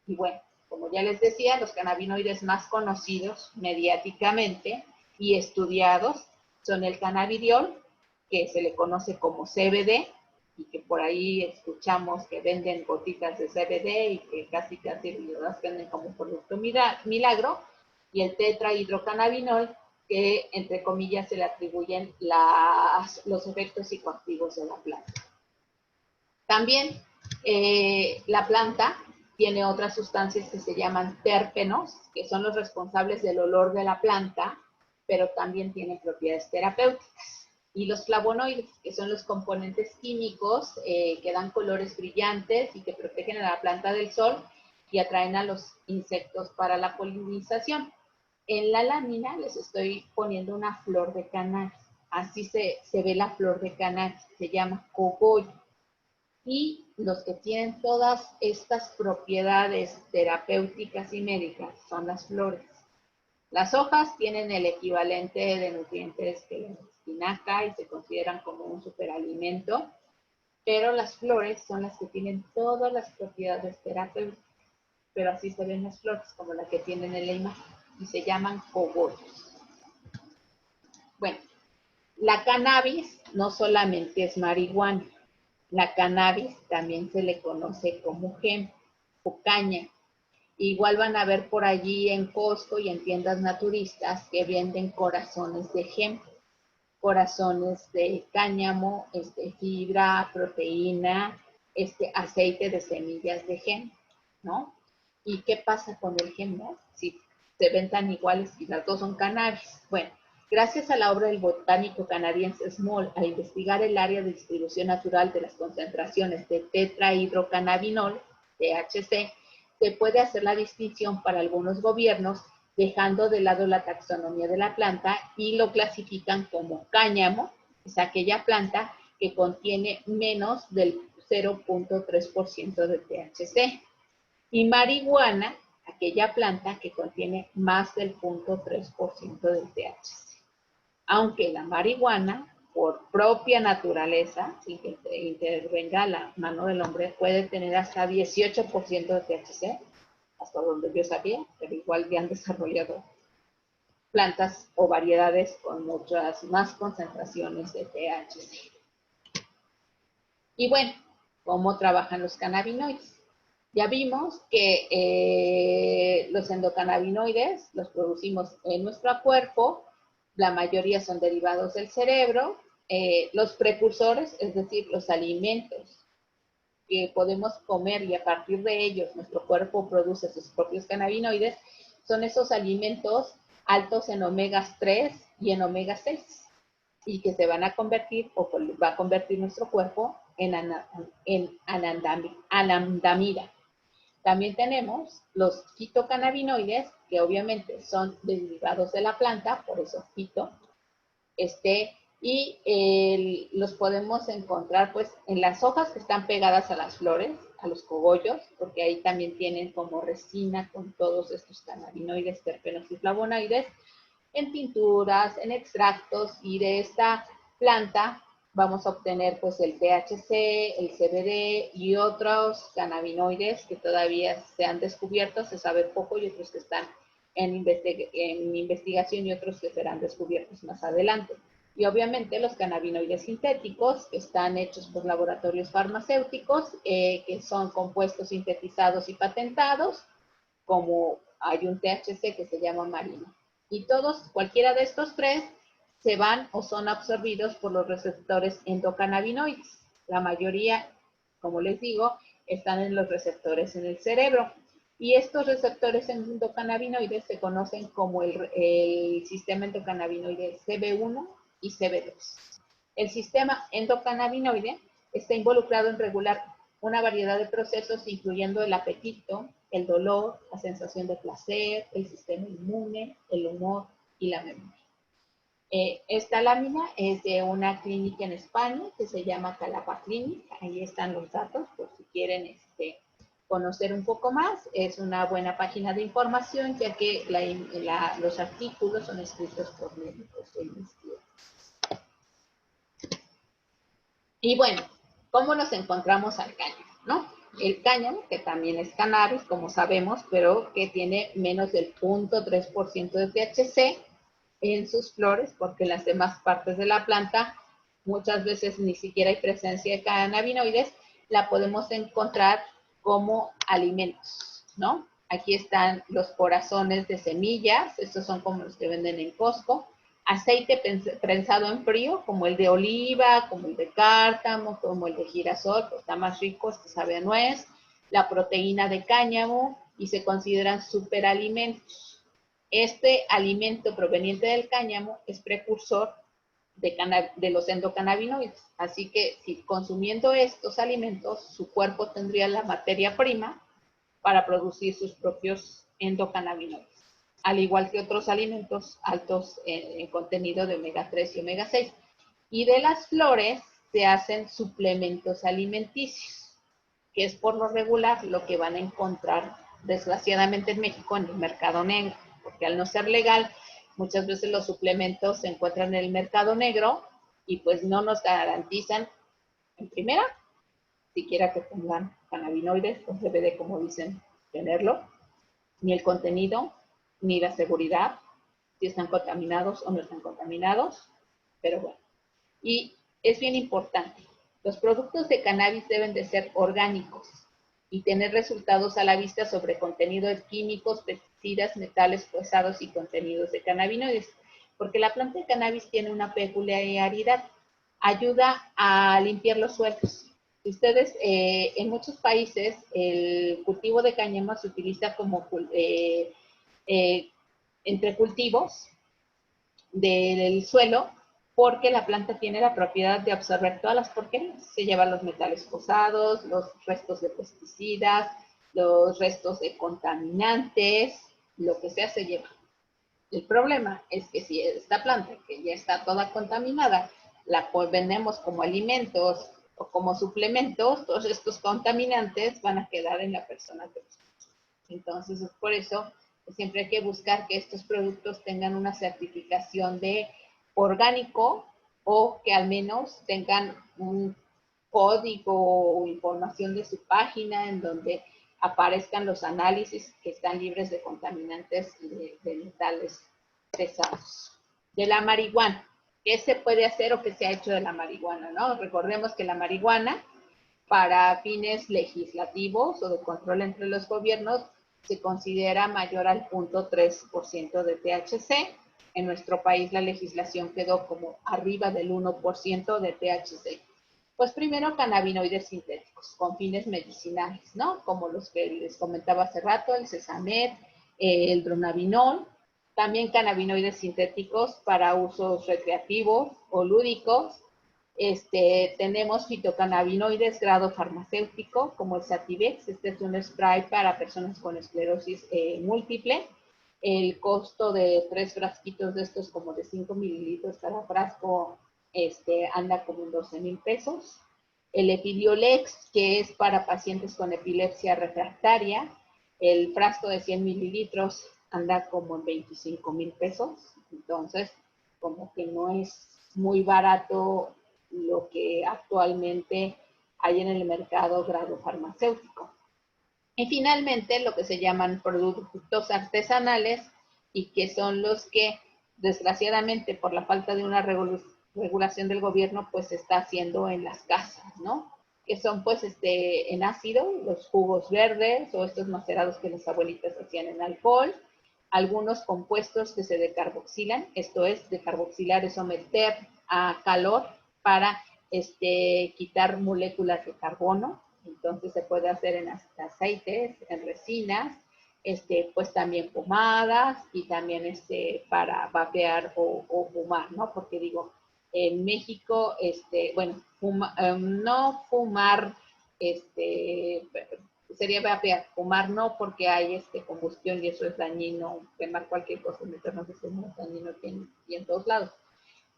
Y bueno, como ya les decía, los cannabinoides más conocidos mediáticamente y estudiados son el cannabidiol, que se le conoce como CBD, y que por ahí escuchamos que venden gotitas de CBD y que casi las venden como producto milagro, y el tetrahidrocannabinol, que entre comillas se le atribuyen los efectos psicoactivos de la planta. También la planta tiene otras sustancias que se llaman terpenos, que son los responsables del olor de la planta, pero también tienen propiedades terapéuticas. Y los flavonoides, que son los componentes químicos que dan colores brillantes y que protegen a la planta del sol y atraen a los insectos para la polinización. En la lámina les estoy poniendo una flor de cannabis. Así se ve la flor de cannabis, se llama cogollo. Y los que tienen todas estas propiedades terapéuticas y médicas son las flores. Las hojas tienen el equivalente de nutrientes que la espinaca y se consideran como un superalimento, pero las flores son las que tienen todas las propiedades terapéuticas, pero así se ven las flores, como la que tienen en la imagen, y se llaman cogollos. Bueno, la cannabis no solamente es marihuana, la cannabis también se le conoce como hemp o caña. Igual van a ver por allí en Costco y en tiendas naturistas que venden corazones de hemp, corazones de cáñamo, fibra, proteína, aceite de semillas de hemp, ¿no? ¿Y qué pasa con el hemp, no? Si se ven tan iguales y las dos son cannabis. Bueno, gracias a la obra del botánico canadiense Small al investigar el área de distribución natural de las concentraciones de tetrahidrocannabinol, THC, se puede hacer la distinción para algunos gobiernos, dejando de lado la taxonomía de la planta y lo clasifican como cáñamo, es aquella planta que contiene menos del 0.3% de THC, y marihuana, aquella planta que contiene más del 0.3% del THC. Aunque la marihuana, por propia naturaleza, sin que intervenga la mano del hombre, puede tener hasta 18% de THC, hasta donde yo sabía, pero igual ya han desarrollado plantas o variedades con muchas más concentraciones de THC. Y bueno, ¿cómo trabajan los cannabinoides? Ya vimos que los endocannabinoides los producimos en nuestro cuerpo, la mayoría son derivados del cerebro. Los precursores, es decir, los alimentos que podemos comer y a partir de ellos nuestro cuerpo produce sus propios cannabinoides, son esos alimentos altos en omegas 3 y en omega 6 y que se van a convertir o va a convertir nuestro cuerpo en anandamida. También tenemos los fitocannabinoides, que obviamente son derivados de la planta, por eso fito, y los podemos encontrar pues en las hojas que están pegadas a las flores, a los cogollos, porque ahí también tienen como resina con todos estos cannabinoides, terpenos y flavonoides, en tinturas, en extractos, y de esta planta vamos a obtener pues el THC, el CBD y otros cannabinoides que todavía se han descubierto, se sabe poco, y otros que están en investigación y otros que serán descubiertos más adelante. Y obviamente los cannabinoides sintéticos, que están hechos por laboratorios farmacéuticos, que son compuestos sintetizados y patentados, como hay un THC que se llama marino. Y todos, cualquiera de estos tres, se van o son absorbidos por los receptores endocannabinoides. La mayoría, como les digo, están en los receptores en el cerebro. Y estos receptores endocannabinoides se conocen como el sistema endocannabinoide CB1 y CB2. El sistema endocannabinoide está involucrado en regular una variedad de procesos, incluyendo el apetito, el dolor, la sensación de placer, el sistema inmune, el humor y la memoria. Esta lámina es de una clínica en España que se llama Calapa Clinic. Ahí están los datos por si quieren conocer un poco más. Es una buena página de información, ya que los artículos son escritos por médicos de investigación. Y bueno, ¿cómo nos encontramos al cáñamo, no? El cáñamo, que también es cannabis, como sabemos, pero que tiene menos del 0.3% de THC en sus flores, porque en las demás partes de la planta muchas veces ni siquiera hay presencia de cannabinoides, la podemos encontrar como alimentos, ¿no? Aquí están los corazones de semillas, estos son como los que venden en Costco, aceite prensado en frío, como el de oliva, como el de cártamo, como el de girasol, que está más rico, este sabe a nuez, la proteína de cáñamo, y se consideran superalimentos. Este alimento proveniente del cáñamo es precursor de los endocannabinoides, así que si consumiendo estos alimentos, su cuerpo tendría la materia prima para producir sus propios endocannabinoides, al igual que otros alimentos altos en contenido de omega 3 y omega 6. Y de las flores se hacen suplementos alimenticios, que es por lo regular lo que van a encontrar, desgraciadamente, en México en el mercado negro, porque al no ser legal, muchas veces los suplementos se encuentran en el mercado negro y pues no nos garantizan, en primera, siquiera que tengan cannabinoides o CBD, como dicen, tenerlo, ni el contenido, ni la seguridad, si están contaminados o no están contaminados, pero bueno. Y es bien importante, los productos de cannabis deben de ser orgánicos y tener resultados a la vista sobre contenido de químicos, pesticidas, metales pesados y contenidos de cannabinoides, porque la planta de cannabis tiene una peculiaridad, ayuda a limpiar los suelos. Ustedes, en muchos países, el cultivo de cáñamo se utiliza como entre cultivos del suelo, porque la planta tiene la propiedad de absorber todas las porquerías. Se llevan los metales pesados, los restos de pesticidas, los restos de contaminantes, lo que sea se lleva. El problema es que si esta planta, que ya está toda contaminada, la vendemos como alimentos o como suplementos, todos estos contaminantes van a quedar en la persona que los consume. Entonces, es por eso que siempre hay que buscar que estos productos tengan una certificación de orgánico o que al menos tengan un código o información de su página en donde aparezcan los análisis que están libres de contaminantes y de metales pesados. De la marihuana, ¿qué se puede hacer o qué se ha hecho de la marihuana, no? Recordemos que la marihuana, para fines legislativos o de control entre los gobiernos, se considera mayor al 0.3% de THC. En nuestro país la legislación quedó como arriba del 1% de THC. Pues primero cannabinoides sintéticos con fines medicinales, ¿no? Como los que les comentaba hace rato, el sesamet, el dronabinol, también cannabinoides sintéticos para usos recreativos o lúdicos. Tenemos fitocannabinoides grado farmacéutico, como el Sativex. Este es un spray para personas con esclerosis múltiple. El costo de 3 frasquitos de estos, como de 5 mililitros cada frasco, anda como en 12,000 pesos. El Epidiolex, que es para pacientes con epilepsia refractaria. El frasco de 100 mililitros anda como en 25,000 pesos. Entonces, como que no es muy barato lo que actualmente hay en el mercado grado farmacéutico. Y finalmente, lo que se llaman productos artesanales y que son los que, desgraciadamente, por la falta de una regulación del gobierno pues se está haciendo en las casas, ¿no? Que son pues en ácido, los jugos verdes o estos macerados que las abuelitas hacían en alcohol, algunos compuestos que se decarboxilan, esto es, decarboxilar es someter a calor para quitar moléculas de carbono, entonces se puede hacer en aceites, en resinas, pues también pomadas y también para vapear o fumar, ¿no? Porque digo, en México, bueno, no fumar, sería vapear, fumar no, porque hay combustión y eso es dañino, quemar cualquier cosa, meternos es muy dañino y en todos lados.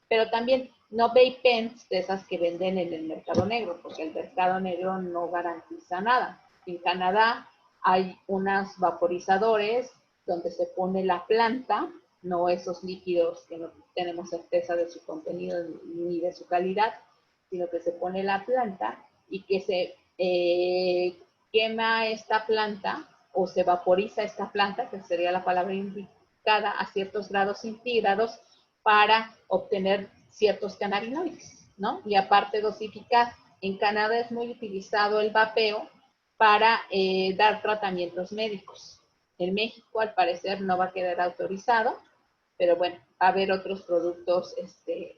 Pero también no vape pens de esas que venden en el mercado negro, porque el mercado negro no garantiza nada. En Canadá hay unos vaporizadores donde se pone la planta, no esos líquidos que no tenemos certeza de su contenido ni de su calidad, sino que se pone la planta y que se quema esta planta o se vaporiza esta planta, que sería la palabra indicada, a ciertos grados centígrados para obtener ciertos cannabinoides, ¿no? Y aparte dosificar. En Canadá es muy utilizado el vapeo para dar tratamientos médicos. En México, al parecer, no va a quedar autorizado, pero bueno, va a haber otros productos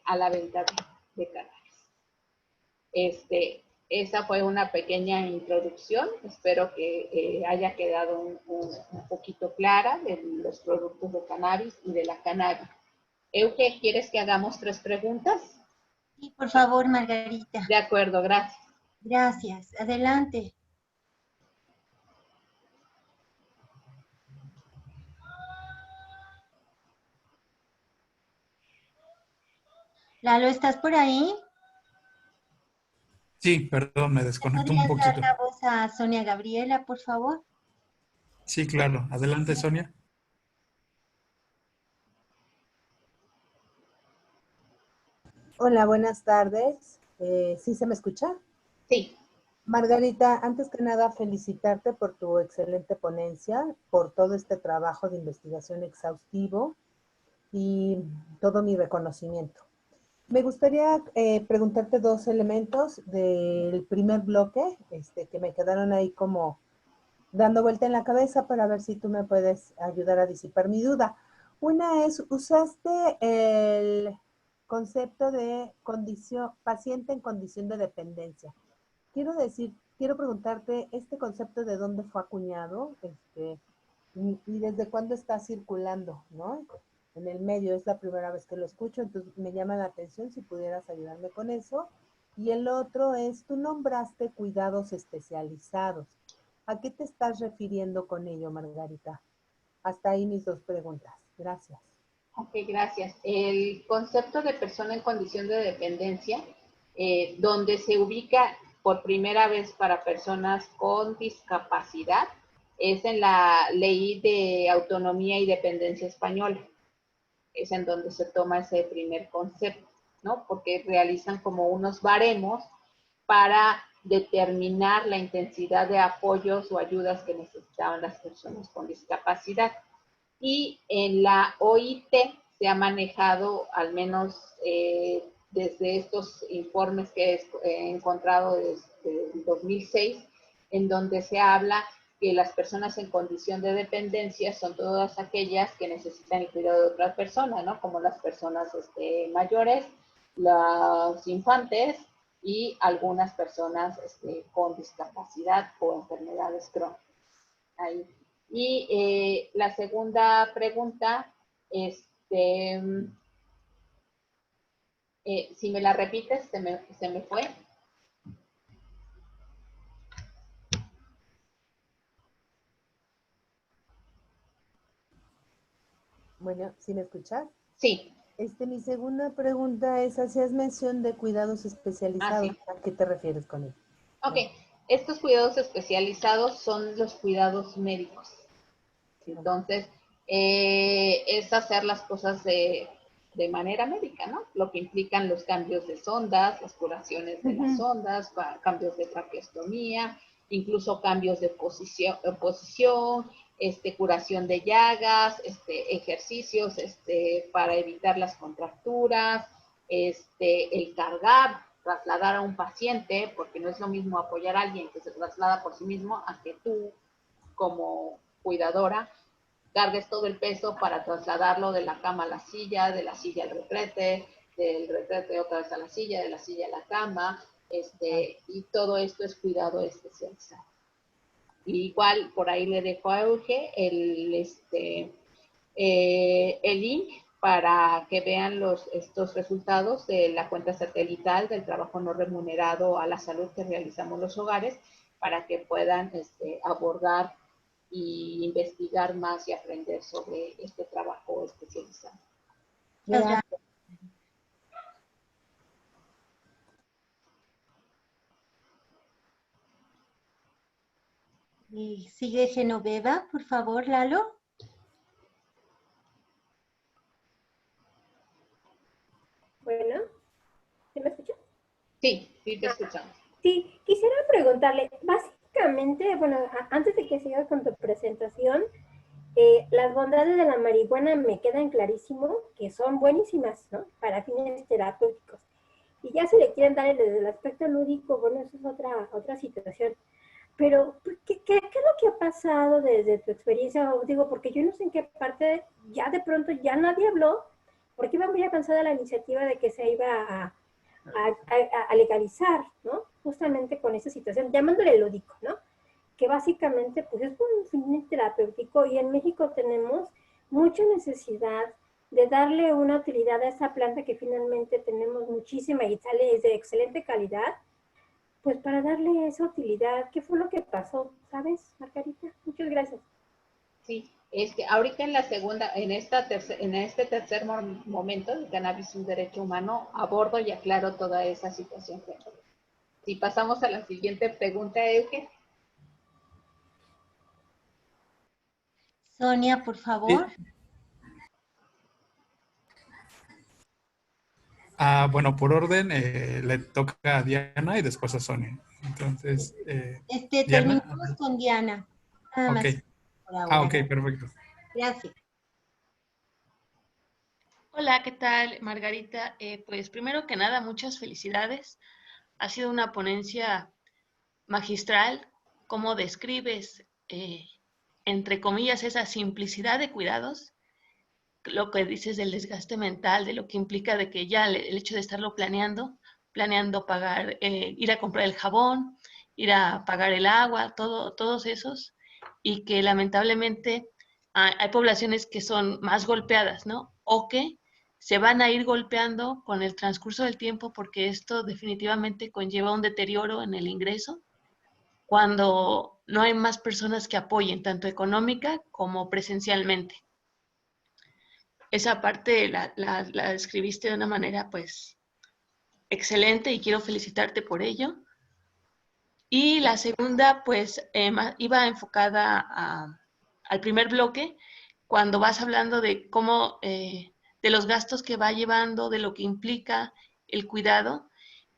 a la venta de cannabis. Esa fue una pequeña introducción. Espero que haya quedado un poquito clara de los productos de cannabis y de la cannabis. Euge, ¿quieres que hagamos 3 preguntas? Sí, por favor, Margarita. De acuerdo, gracias. Gracias. Adelante. Lalo, ¿estás por ahí? Sí, perdón, me desconecto un ¿Podrías dar poquito. la voz a Sonia Gabriela, por favor? Sí, claro. Adelante, Sonia. Hola, buenas tardes. ¿Sí se me escucha? Sí. Margarita, antes que nada, felicitarte por tu excelente ponencia, por todo este trabajo de investigación exhaustivo y todo mi reconocimiento. Me gustaría preguntarte 2 elementos del primer bloque que me quedaron ahí como dando vuelta en la cabeza para ver si tú me puedes ayudar a disipar mi duda. Una es, usaste el concepto de paciente en condición de dependencia. Quiero preguntarte, ¿este concepto de dónde fue acuñado? Y desde cuándo está circulando, ¿no? En el medio, es la primera vez que lo escucho, entonces me llama la atención si pudieras ayudarme con eso. Y el otro es, tú nombraste cuidados especializados. ¿A qué te estás refiriendo con ello, Margarita? Hasta ahí mis 2 preguntas. Gracias. Ok, gracias. El concepto de persona en condición de dependencia, donde se ubica por primera vez para personas con discapacidad, es en la Ley de Autonomía y Dependencia Española. Es en donde se toma ese primer concepto, ¿no? Porque realizan como unos baremos para determinar la intensidad de apoyos o ayudas que necesitaban las personas con discapacidad. Y en la OIT se ha manejado, al menos desde estos informes que he encontrado desde el 2006, en donde se habla que las personas en condición de dependencia son todas aquellas que necesitan el cuidado de otra persona, ¿no? Como las personas mayores, los infantes y algunas personas con discapacidad o enfermedades crónicas. Ahí. Y la segunda pregunta, si me la repites, se me fue. Bueno, ¿sí me escuchas? Sí. Mi segunda pregunta es, hacías mención de cuidados especializados. Sí. ¿A qué te refieres con ello? Ok, estos cuidados especializados son los cuidados médicos. Entonces, es hacer las cosas de manera médica, ¿no? Lo que implican los cambios de sondas, las curaciones de las sondas, cambios de traqueostomía, incluso cambios de posición, curación de llagas, ejercicios para evitar las contracturas, el cargar, trasladar a un paciente, porque no es lo mismo apoyar a alguien que se traslada por sí mismo a que tú, como cuidadora, cargues todo el peso para trasladarlo de la cama a la silla, de la silla al retrete, del retrete otra vez a la silla, de la silla a la cama, y todo esto es cuidado especializado. Y igual por ahí le dejo a Euge el link para que vean estos resultados de la cuenta satelital del trabajo no remunerado a la salud que realizamos los hogares, para que puedan abordar y investigar más y aprender sobre este trabajo especializado. Gracias. Y sigue Genoveva, por favor, Lalo. Bueno, ¿sí me escuchas? Sí, sí te escuchamos. Sí, quisiera preguntarle, básicamente, bueno, antes de que sigas con tu presentación, las bondades de la marihuana me quedan clarísimo que son buenísimas, ¿no? Para fines terapéuticos. Y ya si le quieren dar desde el aspecto lúdico, bueno, eso es otra situación. Pero, ¿qué es lo que ha pasado desde tu experiencia? Digo, porque yo no sé en qué parte ya de pronto ya nadie habló, porque iba muy avanzada la iniciativa de que se iba a legalizar, ¿no? Justamente con esa situación, llamándole lúdico, ¿no? Que básicamente pues es un fin terapéutico y en México tenemos mucha necesidad de darle una utilidad a esa planta que finalmente tenemos muchísima y sale de excelente calidad, pues para darle esa utilidad. ¿Qué fue lo que pasó? ¿Sabes, Margarita? Muchas gracias. Sí, ahorita en la segunda, en este tercer momento, el cannabis es un derecho humano, abordo y aclaro toda esa situación. Si pasamos a la siguiente pregunta, Euge. Sonia, por favor. Bueno, por orden, le toca a Diana y después a Sonia. Entonces, Diana. Terminamos con Diana. Nada Ok. más por ahora. Ok, perfecto. Gracias. Hola, ¿qué tal, Margarita? Pues primero que nada, muchas felicidades. Ha sido una ponencia magistral. ¿Cómo describes, entre comillas, esa simplicidad de cuidados? Lo que dices del desgaste mental, de lo que implica de que ya el hecho de estarlo planeando pagar, ir a comprar el jabón, ir a pagar el agua, todos esos, y que lamentablemente hay poblaciones que son más golpeadas, ¿no? O que se van a ir golpeando con el transcurso del tiempo porque esto definitivamente conlleva un deterioro en el ingreso cuando no hay más personas que apoyen, tanto económica como presencialmente. Esa parte la describiste de una manera, pues, excelente y quiero felicitarte por ello. Y la segunda, pues, iba enfocada al primer bloque, cuando vas hablando de cómo, de los gastos que va llevando, de lo que implica el cuidado,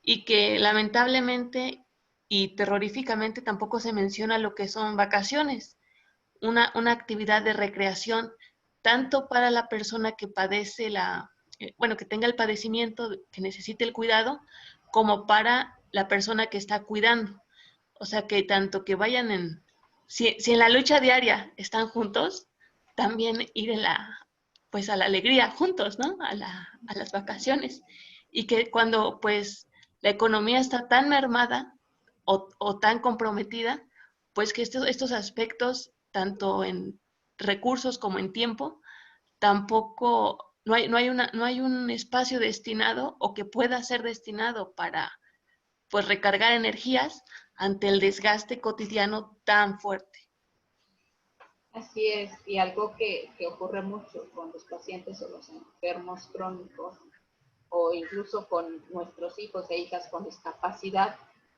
y que lamentablemente y terroríficamente tampoco se menciona lo que son vacaciones, una actividad de recreación, tanto para la persona que padece que tenga el padecimiento, que necesite el cuidado, como para la persona que está cuidando. O sea, que tanto que vayan si en la lucha diaria están juntos, también ir pues a la alegría juntos, ¿no? A las vacaciones. Y que cuando, pues, la economía está tan mermada o tan comprometida, pues que estos aspectos, tanto en recursos como en tiempo, tampoco, no hay un espacio destinado o que pueda ser destinado para, pues, recargar energías ante el desgaste cotidiano tan fuerte. Así es, y algo que ocurre mucho con los pacientes o los enfermos crónicos, o incluso con nuestros hijos e hijas con discapacidad,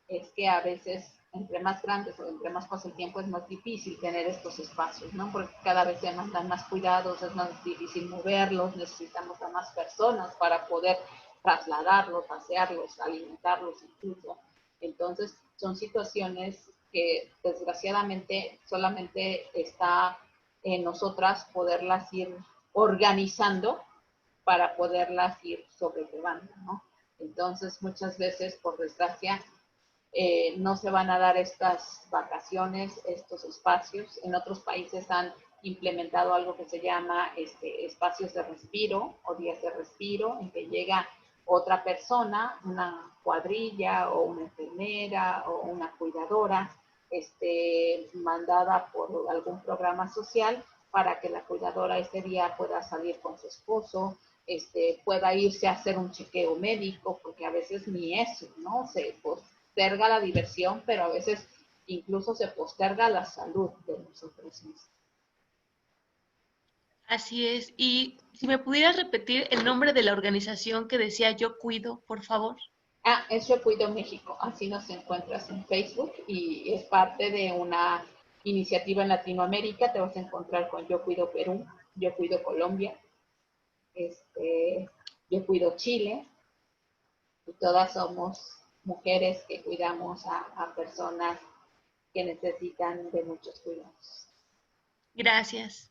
es que a veces entre más grandes o entre más pasa el tiempo es más difícil tener estos espacios, ¿no? Porque cada vez se mandan más cuidados, es más difícil moverlos, necesitamos a más personas para poder trasladarlos, pasearlos, alimentarlos incluso. Entonces, son situaciones que desgraciadamente solamente está en nosotras poderlas ir organizando para poderlas ir sobrellevando, ¿no? Entonces, muchas veces, por desgracia, no se van a dar estas vacaciones, estos espacios. En otros países han implementado algo que se llama espacios de respiro o días de respiro, en que llega otra persona, una cuadrilla o una enfermera o una cuidadora, mandada por algún programa social para que la cuidadora ese día pueda salir con su esposo, pueda irse a hacer un chequeo médico, porque a veces ni eso, ¿no? Se posterga la diversión, pero a veces incluso se posterga la salud de nosotros mismos. Así es. Y si me pudieras repetir el nombre de la organización que decía Yo Cuido, por favor. Es Yo Cuido México, así nos encuentras en Facebook y es parte de una iniciativa en Latinoamérica. Te vas a encontrar con Yo Cuido Perú, Yo Cuido Colombia, Yo Cuido Chile, y todas somos mujeres que cuidamos a personas que necesitan de muchos cuidados. Gracias.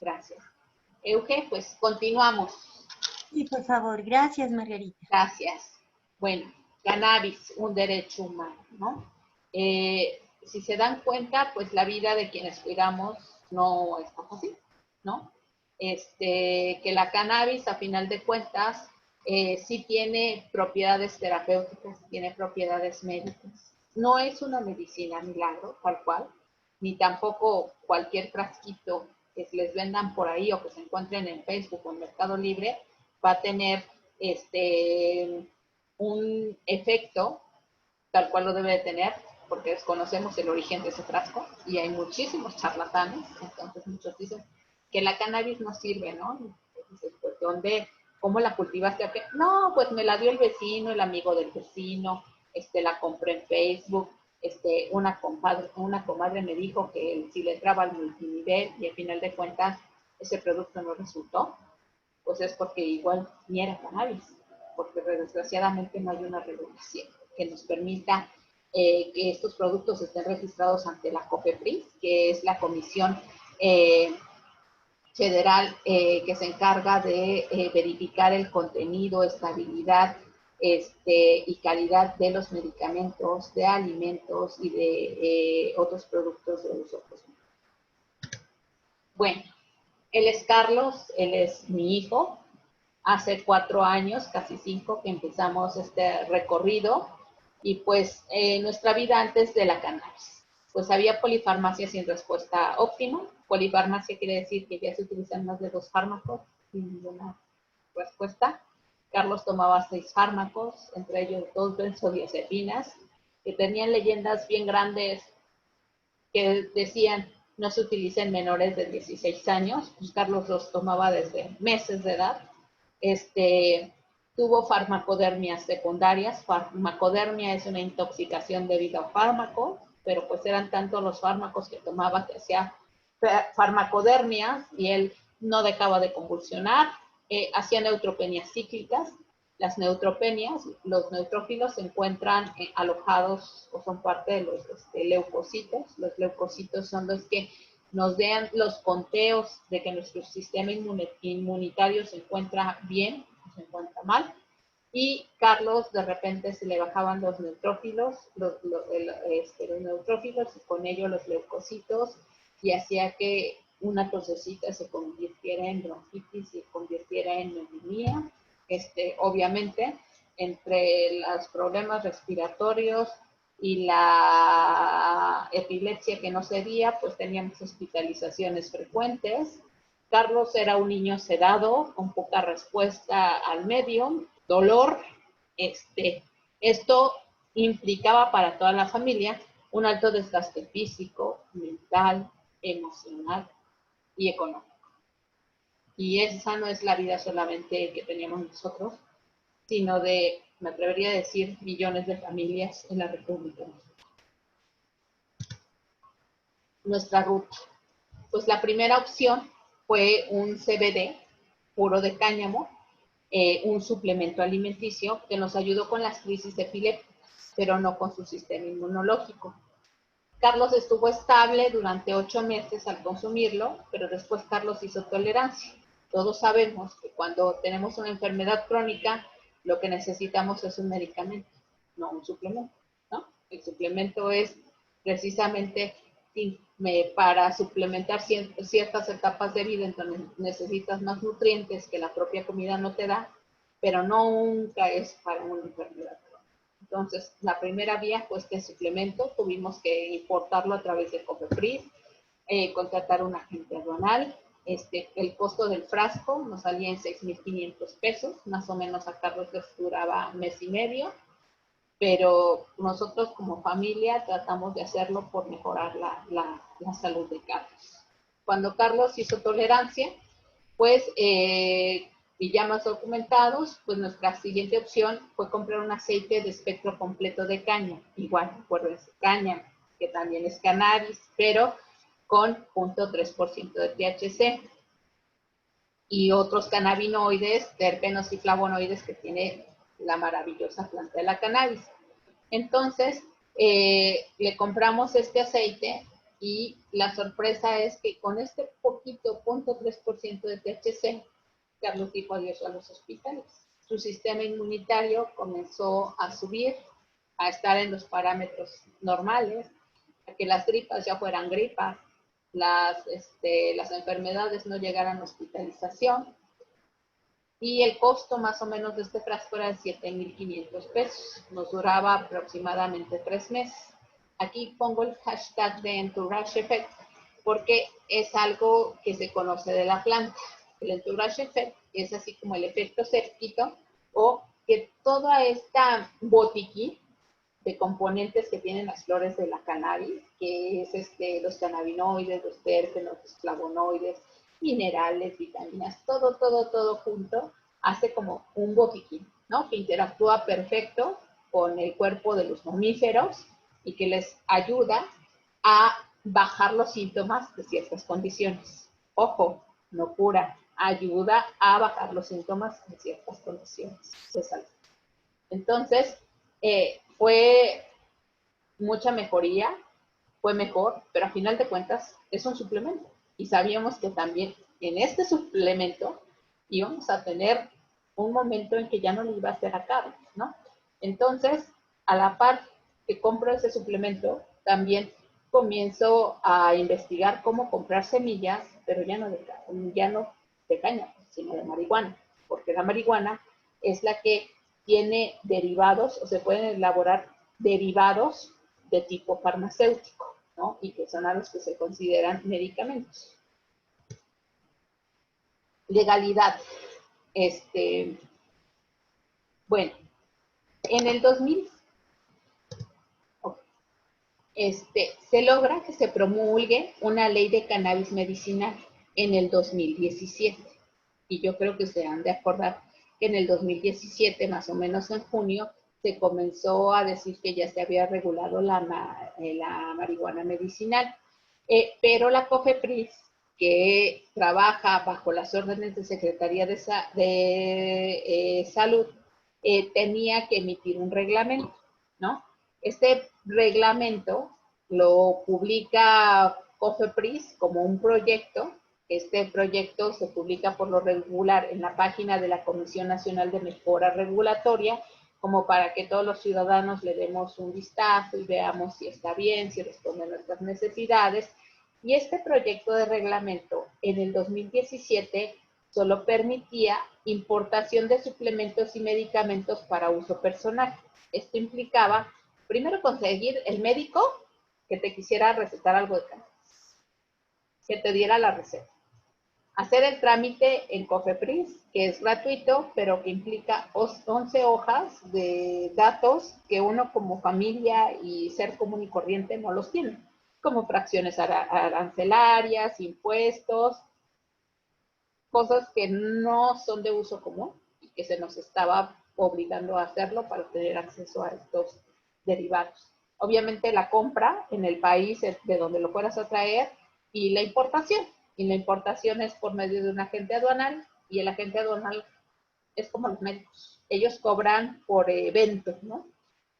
Gracias. Euge, pues continuamos. Sí, por favor. Gracias, Margarita. Gracias. Bueno, cannabis, un derecho humano, ¿no? Si se dan cuenta, pues la vida de quienes cuidamos no está fácil, ¿no? Que la cannabis, a final de cuentas, sí tiene propiedades terapéuticas, tiene propiedades médicas. No es una medicina milagro, tal cual, ni tampoco cualquier frasquito que les vendan por ahí o que se encuentren en Facebook o en Mercado Libre va a tener un efecto tal cual lo debe de tener, porque desconocemos el origen de ese frasco y hay muchísimos charlatanes. Entonces muchos dicen que la cannabis no sirve, ¿no? Entonces, pues, ¿cómo la cultivaste? No, pues me la dio el vecino, el amigo del vecino, la compré en Facebook, una comadre me dijo que si le entraba al multinivel y al final de cuentas ese producto no resultó, pues es porque igual ni era cannabis, porque desgraciadamente no hay una regulación que nos permita que estos productos estén registrados ante la COFEPRIS, que es la Comisión Federal que se encarga de verificar el contenido, estabilidad y calidad de los medicamentos, de alimentos y de otros productos de uso cosmético. Bueno, él es Carlos, él es mi hijo. Hace 4 años, casi 5, que empezamos este recorrido y pues nuestra vida antes de la cannabis. Pues había polifarmacia sin respuesta óptima. Polifarmacia quiere decir que ya se utilizan más de 2 fármacos sin ninguna respuesta. Carlos tomaba 6 fármacos, entre ellos 2 benzodiazepinas, que tenían leyendas bien grandes que decían no se utilicen menores de 16 años. Pues Carlos los tomaba desde meses de edad. Tuvo farmacodermias secundarias. Farmacodermia es una intoxicación debido a fármacos, pero pues eran tantos los fármacos que tomaba que hacía farmacodermias y él no dejaba de convulsionar. Hacía neutropenias cíclicas. Las neutropenias, los neutrófilos se encuentran alojados o son parte de los leucocitos. Los leucocitos son los que nos den los conteos de que nuestro sistema inmunitario se encuentra bien o se encuentra mal. Y Carlos de repente se le bajaban los neutrófilos, los neutrófilos y con ello los leucocitos, y hacía que una tosecita se convirtiera en bronquitis y se convirtiera en neumonía. Obviamente, entre los problemas respiratorios y la epilepsia que no cedía, pues teníamos hospitalizaciones frecuentes. Carlos era un niño sedado, con poca respuesta al medio, dolor. Esto implicaba para toda la familia un alto desgaste físico, mental, emocional y económico. Y esa no es la vida solamente que teníamos nosotros, sino de, me atrevería a decir, millones de familias en la República Mexicana. Nuestra ruta. Pues la primera opción fue un CBD, puro de cáñamo, un suplemento alimenticio que nos ayudó con las crisis epilépticas, pero no con su sistema inmunológico. Carlos estuvo estable durante 8 meses al consumirlo, pero después Carlos hizo tolerancia. todos sabemos que cuando tenemos una enfermedad crónica, lo que necesitamos es un medicamento, no un suplemento, ¿no? El suplemento es precisamente para suplementar ciertas etapas de vida, entonces necesitas más nutrientes que la propia comida no te da, pero nunca es para una enfermedad crónica. Entonces, la primera vía fue este suplemento, tuvimos que importarlo a través de COFEPRIS, contratar un agente aduanal. El costo del frasco nos salía en 6,500 pesos, más o menos a Carlos les duraba mes y medio, pero nosotros como familia tratamos de hacerlo por mejorar la salud de Carlos. Cuando Carlos hizo tolerancia, pues, y ya más documentados, pues nuestra siguiente opción fue comprar un aceite de espectro completo de caña, igual, acuérdense, caña, que también es cannabis, pero con 0.3% de THC, y otros cannabinoides, terpenos y flavonoides que tiene la maravillosa planta de la cannabis. Entonces, le compramos este aceite y la sorpresa es que con este poquito, 0.3% de THC, Carlos dijo adiós a los hospitales. Su sistema inmunitario comenzó a subir, a estar en los parámetros normales, a que las gripas ya fueran gripas, las enfermedades no llegaran a hospitalización, y el costo más o menos de este frasco era de 7,500 pesos. Nos duraba aproximadamente 3 meses. Aquí pongo el hashtag de Entourage Effect porque es algo que se conoce de la planta. El Entourage Effect es así como el efecto séptico, o que toda esta botiquín de componentes que tienen las flores de la cannabis, que es los cannabinoides, los terpenos, los flavonoides, minerales, vitaminas, todo junto, hace como un botiquín, ¿no? Que interactúa perfecto con el cuerpo de los mamíferos y que les ayuda a bajar los síntomas de ciertas condiciones. Ojo, no cura, ayuda a bajar los síntomas de ciertas condiciones de salud. Entonces, fue mucha mejoría, fue mejor, pero a final de cuentas es un suplemento. Y sabíamos que también en este suplemento íbamos a tener un momento en que ya no le iba a hacer a Carlos, ¿no? Entonces, a la par que compro ese suplemento, también comienzo a investigar cómo comprar semillas, pero ya no de caña, sino de marihuana, porque la marihuana es la que tiene derivados, o se pueden elaborar derivados de tipo farmacéutico, ¿no? Y que son a los que se consideran medicamentos. Legalidad. Bueno, en el 2000 se logra que se promulgue una ley de cannabis medicinal en el 2017. Y yo creo que se han de acordar que en el 2017, más o menos en junio, se comenzó a decir que ya se había regulado la marihuana medicinal. Pero la COFEPRIS, que trabaja bajo las órdenes de Secretaría de Salud, tenía que emitir un reglamento, ¿no? Este reglamento lo publica COFEPRIS como un proyecto. Este proyecto se publica por lo regular en la página de la Comisión Nacional de Mejora Regulatoria, como para que todos los ciudadanos le demos un vistazo y veamos si está bien, si responde a nuestras necesidades. Y este proyecto de reglamento en el 2017 solo permitía importación de suplementos y medicamentos para uso personal. Esto implicaba, primero, conseguir el médico que te quisiera recetar algo de cannabis, que te diera la receta. Hacer el trámite en COFEPRIS, que es gratuito, pero que implica 11 hojas de datos que uno como familia y ser común y corriente no los tiene, como fracciones arancelarias, impuestos, cosas que no son de uso común y que se nos estaba obligando a hacerlo para tener acceso a estos derivados. Obviamente la compra en el país de donde lo fueras a traer y la importación. Y la importación es por medio de un agente aduanal, y el agente aduanal es como los médicos. Ellos cobran por eventos, ¿no?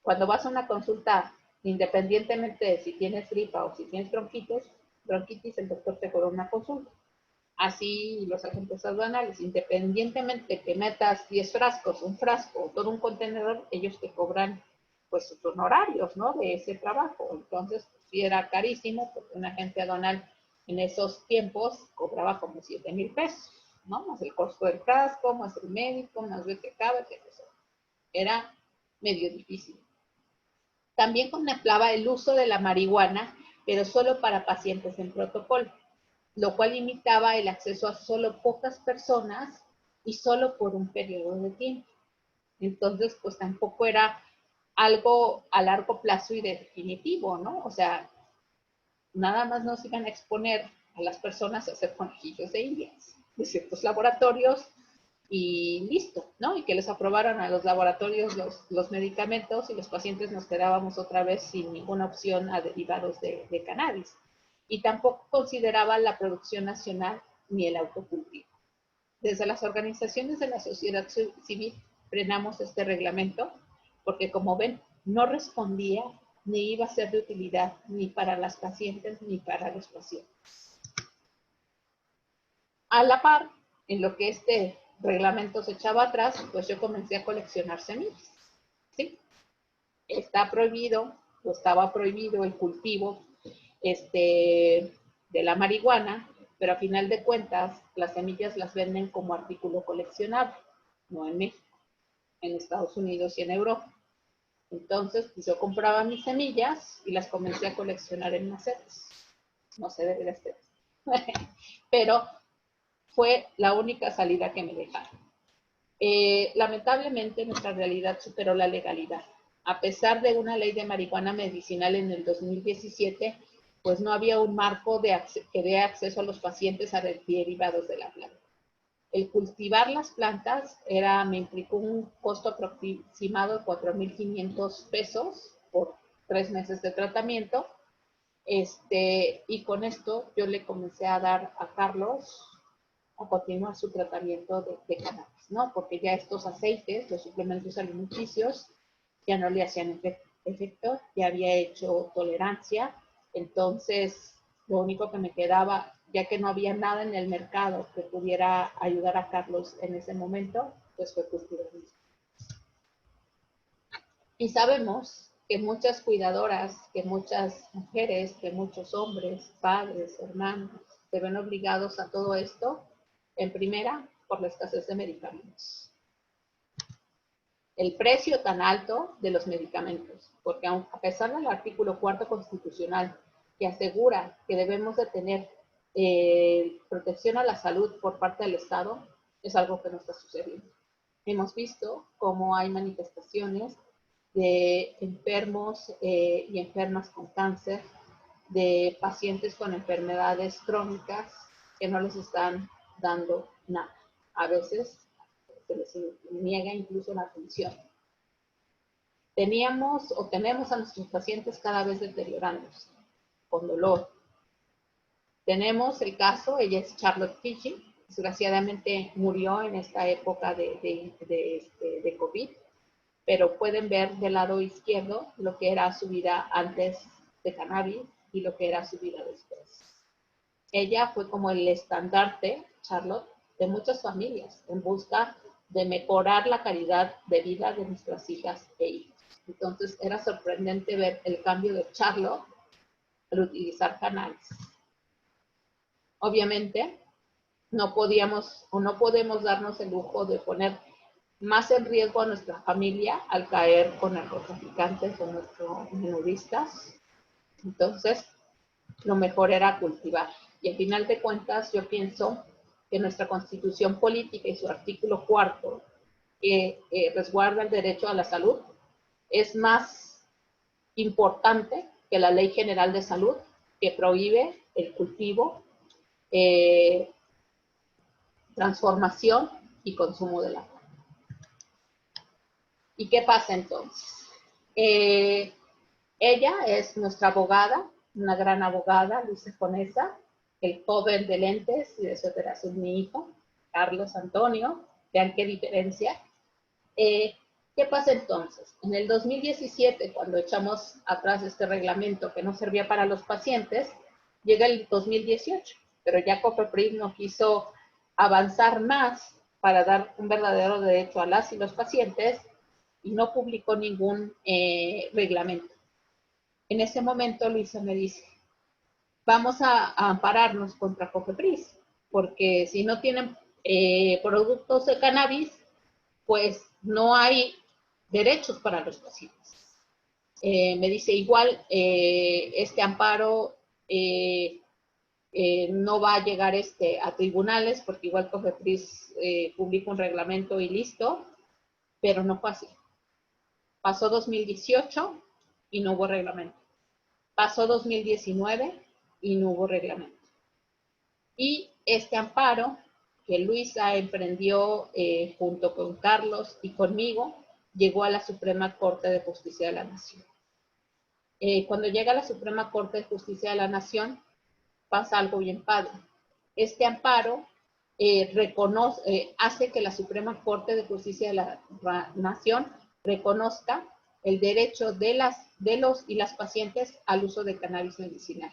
Cuando vas a una consulta, independientemente de si tienes gripa o si tienes bronquitis, el doctor te cobra una consulta. Así los agentes aduanales, independientemente de que metas 10 frascos, un frasco o todo un contenedor, ellos te cobran pues sus honorarios, ¿no? De ese trabajo. Entonces, sí era carísimo, porque un agente aduanal en esos tiempos cobraba como 7,000 pesos, ¿no? Más el costo del frasco, más el médico, más BTK, etc. Era medio difícil. También contemplaba el uso de la marihuana, pero solo para pacientes en protocolo, lo cual limitaba el acceso a solo pocas personas y solo por un periodo de tiempo. Entonces, pues tampoco era algo a largo plazo y definitivo, ¿no? O sea, nada más nos iban a exponer a las personas a hacer conejillos de indias de ciertos laboratorios y listo, ¿no? Y que les aprobaran a los laboratorios los medicamentos y los pacientes nos quedábamos otra vez sin ninguna opción a derivados de cannabis. Y tampoco consideraban la producción nacional ni el autocultivo. Desde las organizaciones de la sociedad civil frenamos este reglamento porque, como ven, no respondía ni iba a ser de utilidad ni para las pacientes ni para los pacientes. A la par, en lo que este reglamento se echaba atrás, pues yo comencé a coleccionar semillas. ¿Sí? Está prohibido, o estaba prohibido el cultivo de la marihuana, pero a final de cuentas las semillas las venden como artículo coleccionable, no en México, en Estados Unidos y en Europa. Entonces, pues yo compraba mis semillas y las comencé a coleccionar en macetas. No sé de este, pero fue la única salida que me dejaron. Lamentablemente, nuestra realidad superó la legalidad. A pesar de una ley de marihuana medicinal en el 2017, pues no había un marco que dé acceso a los pacientes a derivados de la planta. El cultivar las plantas me implicó un costo aproximado de 4,500 pesos por 3 meses de tratamiento. Y con esto yo le comencé a dar a Carlos a continuar su tratamiento de cannabis, ¿no? Porque ya estos aceites, los suplementos alimenticios, ya no le hacían efecto, ya había hecho tolerancia. Entonces, lo único que me quedaba, ya que no había nada en el mercado que pudiera ayudar a Carlos en ese momento, pues fue cultivarlo. Y sabemos que muchas cuidadoras, que muchas mujeres, que muchos hombres, padres, hermanos, se ven obligados a todo esto, en primera, por la escasez de medicamentos. El precio tan alto de los medicamentos, porque a pesar del artículo 4 constitucional que asegura que debemos de tener protección a la salud por parte del Estado, es algo que no está sucediendo. Hemos visto cómo hay manifestaciones de enfermos y enfermas con cáncer, de pacientes con enfermedades crónicas que no les están dando nada. A veces se les niega incluso la atención. Teníamos o tenemos a nuestros pacientes cada vez deteriorándose, con dolor. Tenemos el caso, ella es Charlotte Fitchie, desgraciadamente murió en esta época de COVID, pero pueden ver del lado izquierdo lo que era su vida antes de cannabis y lo que era su vida después. Ella fue como el estandarte, Charlotte, de muchas familias en busca de mejorar la calidad de vida de nuestras hijas e hijos. Entonces era sorprendente ver el cambio de Charlotte al utilizar cannabis. Obviamente no podíamos o no podemos darnos el lujo de poner más en riesgo a nuestra familia al caer con narcotraficantes o nuestros menudistas. Entonces, lo mejor era cultivar. Y al final de cuentas, yo pienso que nuestra Constitución política y su artículo 4, que resguarda el derecho a la salud, es más importante que la Ley General de Salud, que prohíbe el cultivo, transformación y consumo de la planta. ¿Y qué pasa entonces? Ella es nuestra abogada, una gran abogada, Luisa Conesa, el joven de lentes, y de eso es mi hijo, Carlos Antonio. Vean qué diferencia. ¿Qué pasa entonces? En el 2017, cuando echamos atrás este reglamento que no servía para los pacientes, llega el 2018 pero ya COFEPRIS no quiso avanzar más para dar un verdadero derecho a las y los pacientes y no publicó ningún reglamento. En ese momento Luisa me dice, vamos a ampararnos contra COFEPRIS, porque si no tienen productos de cannabis, pues no hay derechos para los pacientes. Me dice, igual este amparo no va a llegar a tribunales, porque igual COFEPRIS publica un reglamento y listo, pero no fue así. Pasó 2018 y no hubo reglamento. Pasó 2019 y no hubo reglamento. Y este amparo que Luisa emprendió junto con Carlos y conmigo, llegó a la Suprema Corte de Justicia de la Nación. Cuando llega a la Suprema Corte de Justicia de la Nación, pasa algo bien padre. Este amparo hace que la Suprema Corte de Justicia de la Nación reconozca el derecho de los y las pacientes al uso de cannabis medicinal.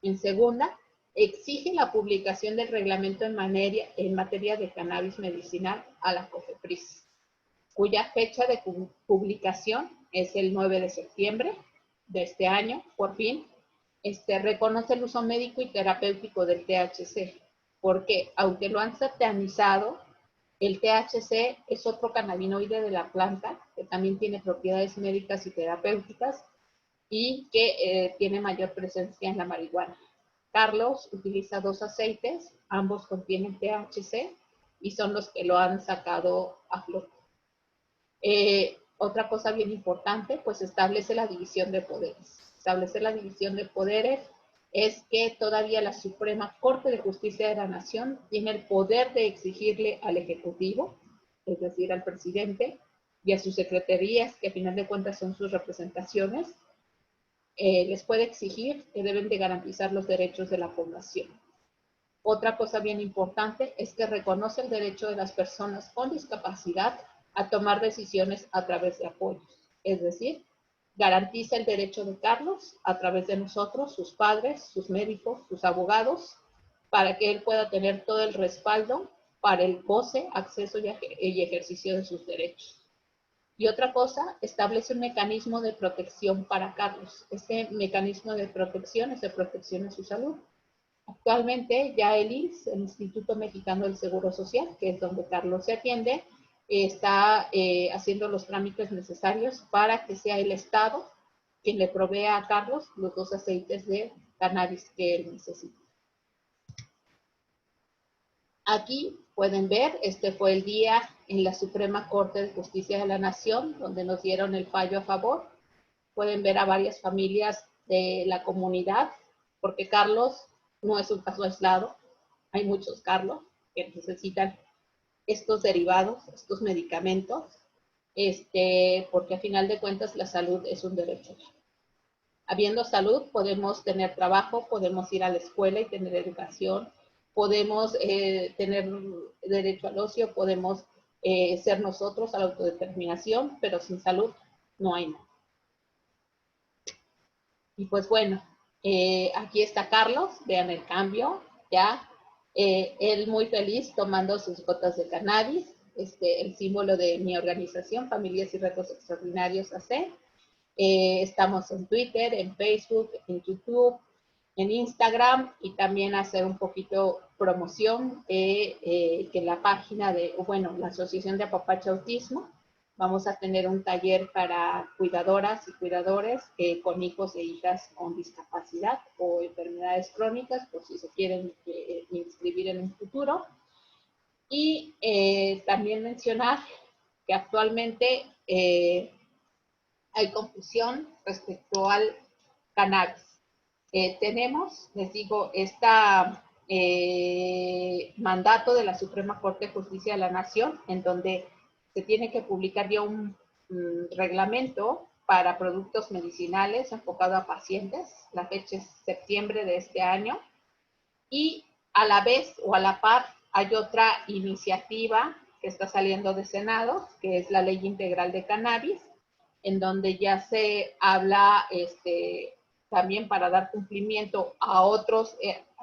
En segunda, exige la publicación del reglamento en materia de cannabis medicinal a la COFEPRIS, cuya fecha de publicación es el 9 de septiembre de este año, por fin. Reconoce el uso médico y terapéutico del THC, porque aunque lo han satanizado, el THC es otro cannabinoide de la planta que también tiene propiedades médicas y terapéuticas y que tiene mayor presencia en la marihuana. Carlos utiliza 2 aceites, ambos contienen THC y son los que lo han sacado a flote. Otra cosa bien importante, pues establece la división de poderes. Establecer la división de poderes es que todavía la Suprema Corte de Justicia de la Nación tiene el poder de exigirle al Ejecutivo, es decir, al presidente, y a sus secretarías, que a final de cuentas son sus representaciones, les puede exigir que deben de garantizar los derechos de la población. Otra cosa bien importante es que reconoce el derecho de las personas con discapacidad a tomar decisiones a través de apoyos. Es decir, garantiza el derecho de Carlos a través de nosotros, sus padres, sus médicos, sus abogados, para que él pueda tener todo el respaldo para el goce, acceso y ejercicio de sus derechos. Y otra cosa, establece un mecanismo de protección para Carlos. Este mecanismo de protección es de protección a su salud. Actualmente ya el IMSS, el Instituto Mexicano del Seguro Social, que es donde Carlos se atiende, está haciendo los trámites necesarios para que sea el Estado quien le provea a Carlos los 2 aceites de cannabis que él necesita. Aquí pueden ver, este fue el día en la Suprema Corte de Justicia de la Nación, donde nos dieron el fallo a favor. Pueden ver a varias familias de la comunidad, porque Carlos no es un caso aislado. Hay muchos Carlos que necesitan estos derivados, estos medicamentos, porque a final de cuentas la salud es un derecho. Habiendo salud, podemos tener trabajo, podemos ir a la escuela y tener educación, podemos tener derecho al ocio, podemos ser nosotros a la autodeterminación, pero sin salud no hay nada. Y pues bueno, aquí está Carlos, vean el cambio, ya. Él muy feliz tomando sus gotas de cannabis, el símbolo de mi organización, Familias y Retos Extraordinarios AC. Estamos en Twitter, en Facebook, en YouTube, en Instagram, y también hacer un poquito promoción que la página la Asociación de Apapacho Autismo, vamos a tener un taller para cuidadoras y cuidadores con hijos e hijas con discapacidad o enfermedades crónicas, por si se quieren inscribir en un futuro. Y también mencionar que actualmente hay confusión respecto al cannabis. Tenemos, les digo, mandato de la Suprema Corte de Justicia de la Nación, en donde se tiene que publicar ya un reglamento para productos medicinales enfocado a pacientes. La fecha es septiembre de este año. Y a la vez o a la par hay otra iniciativa que está saliendo de Senado, que es la Ley Integral de Cannabis, en donde ya se habla también para dar cumplimiento a otros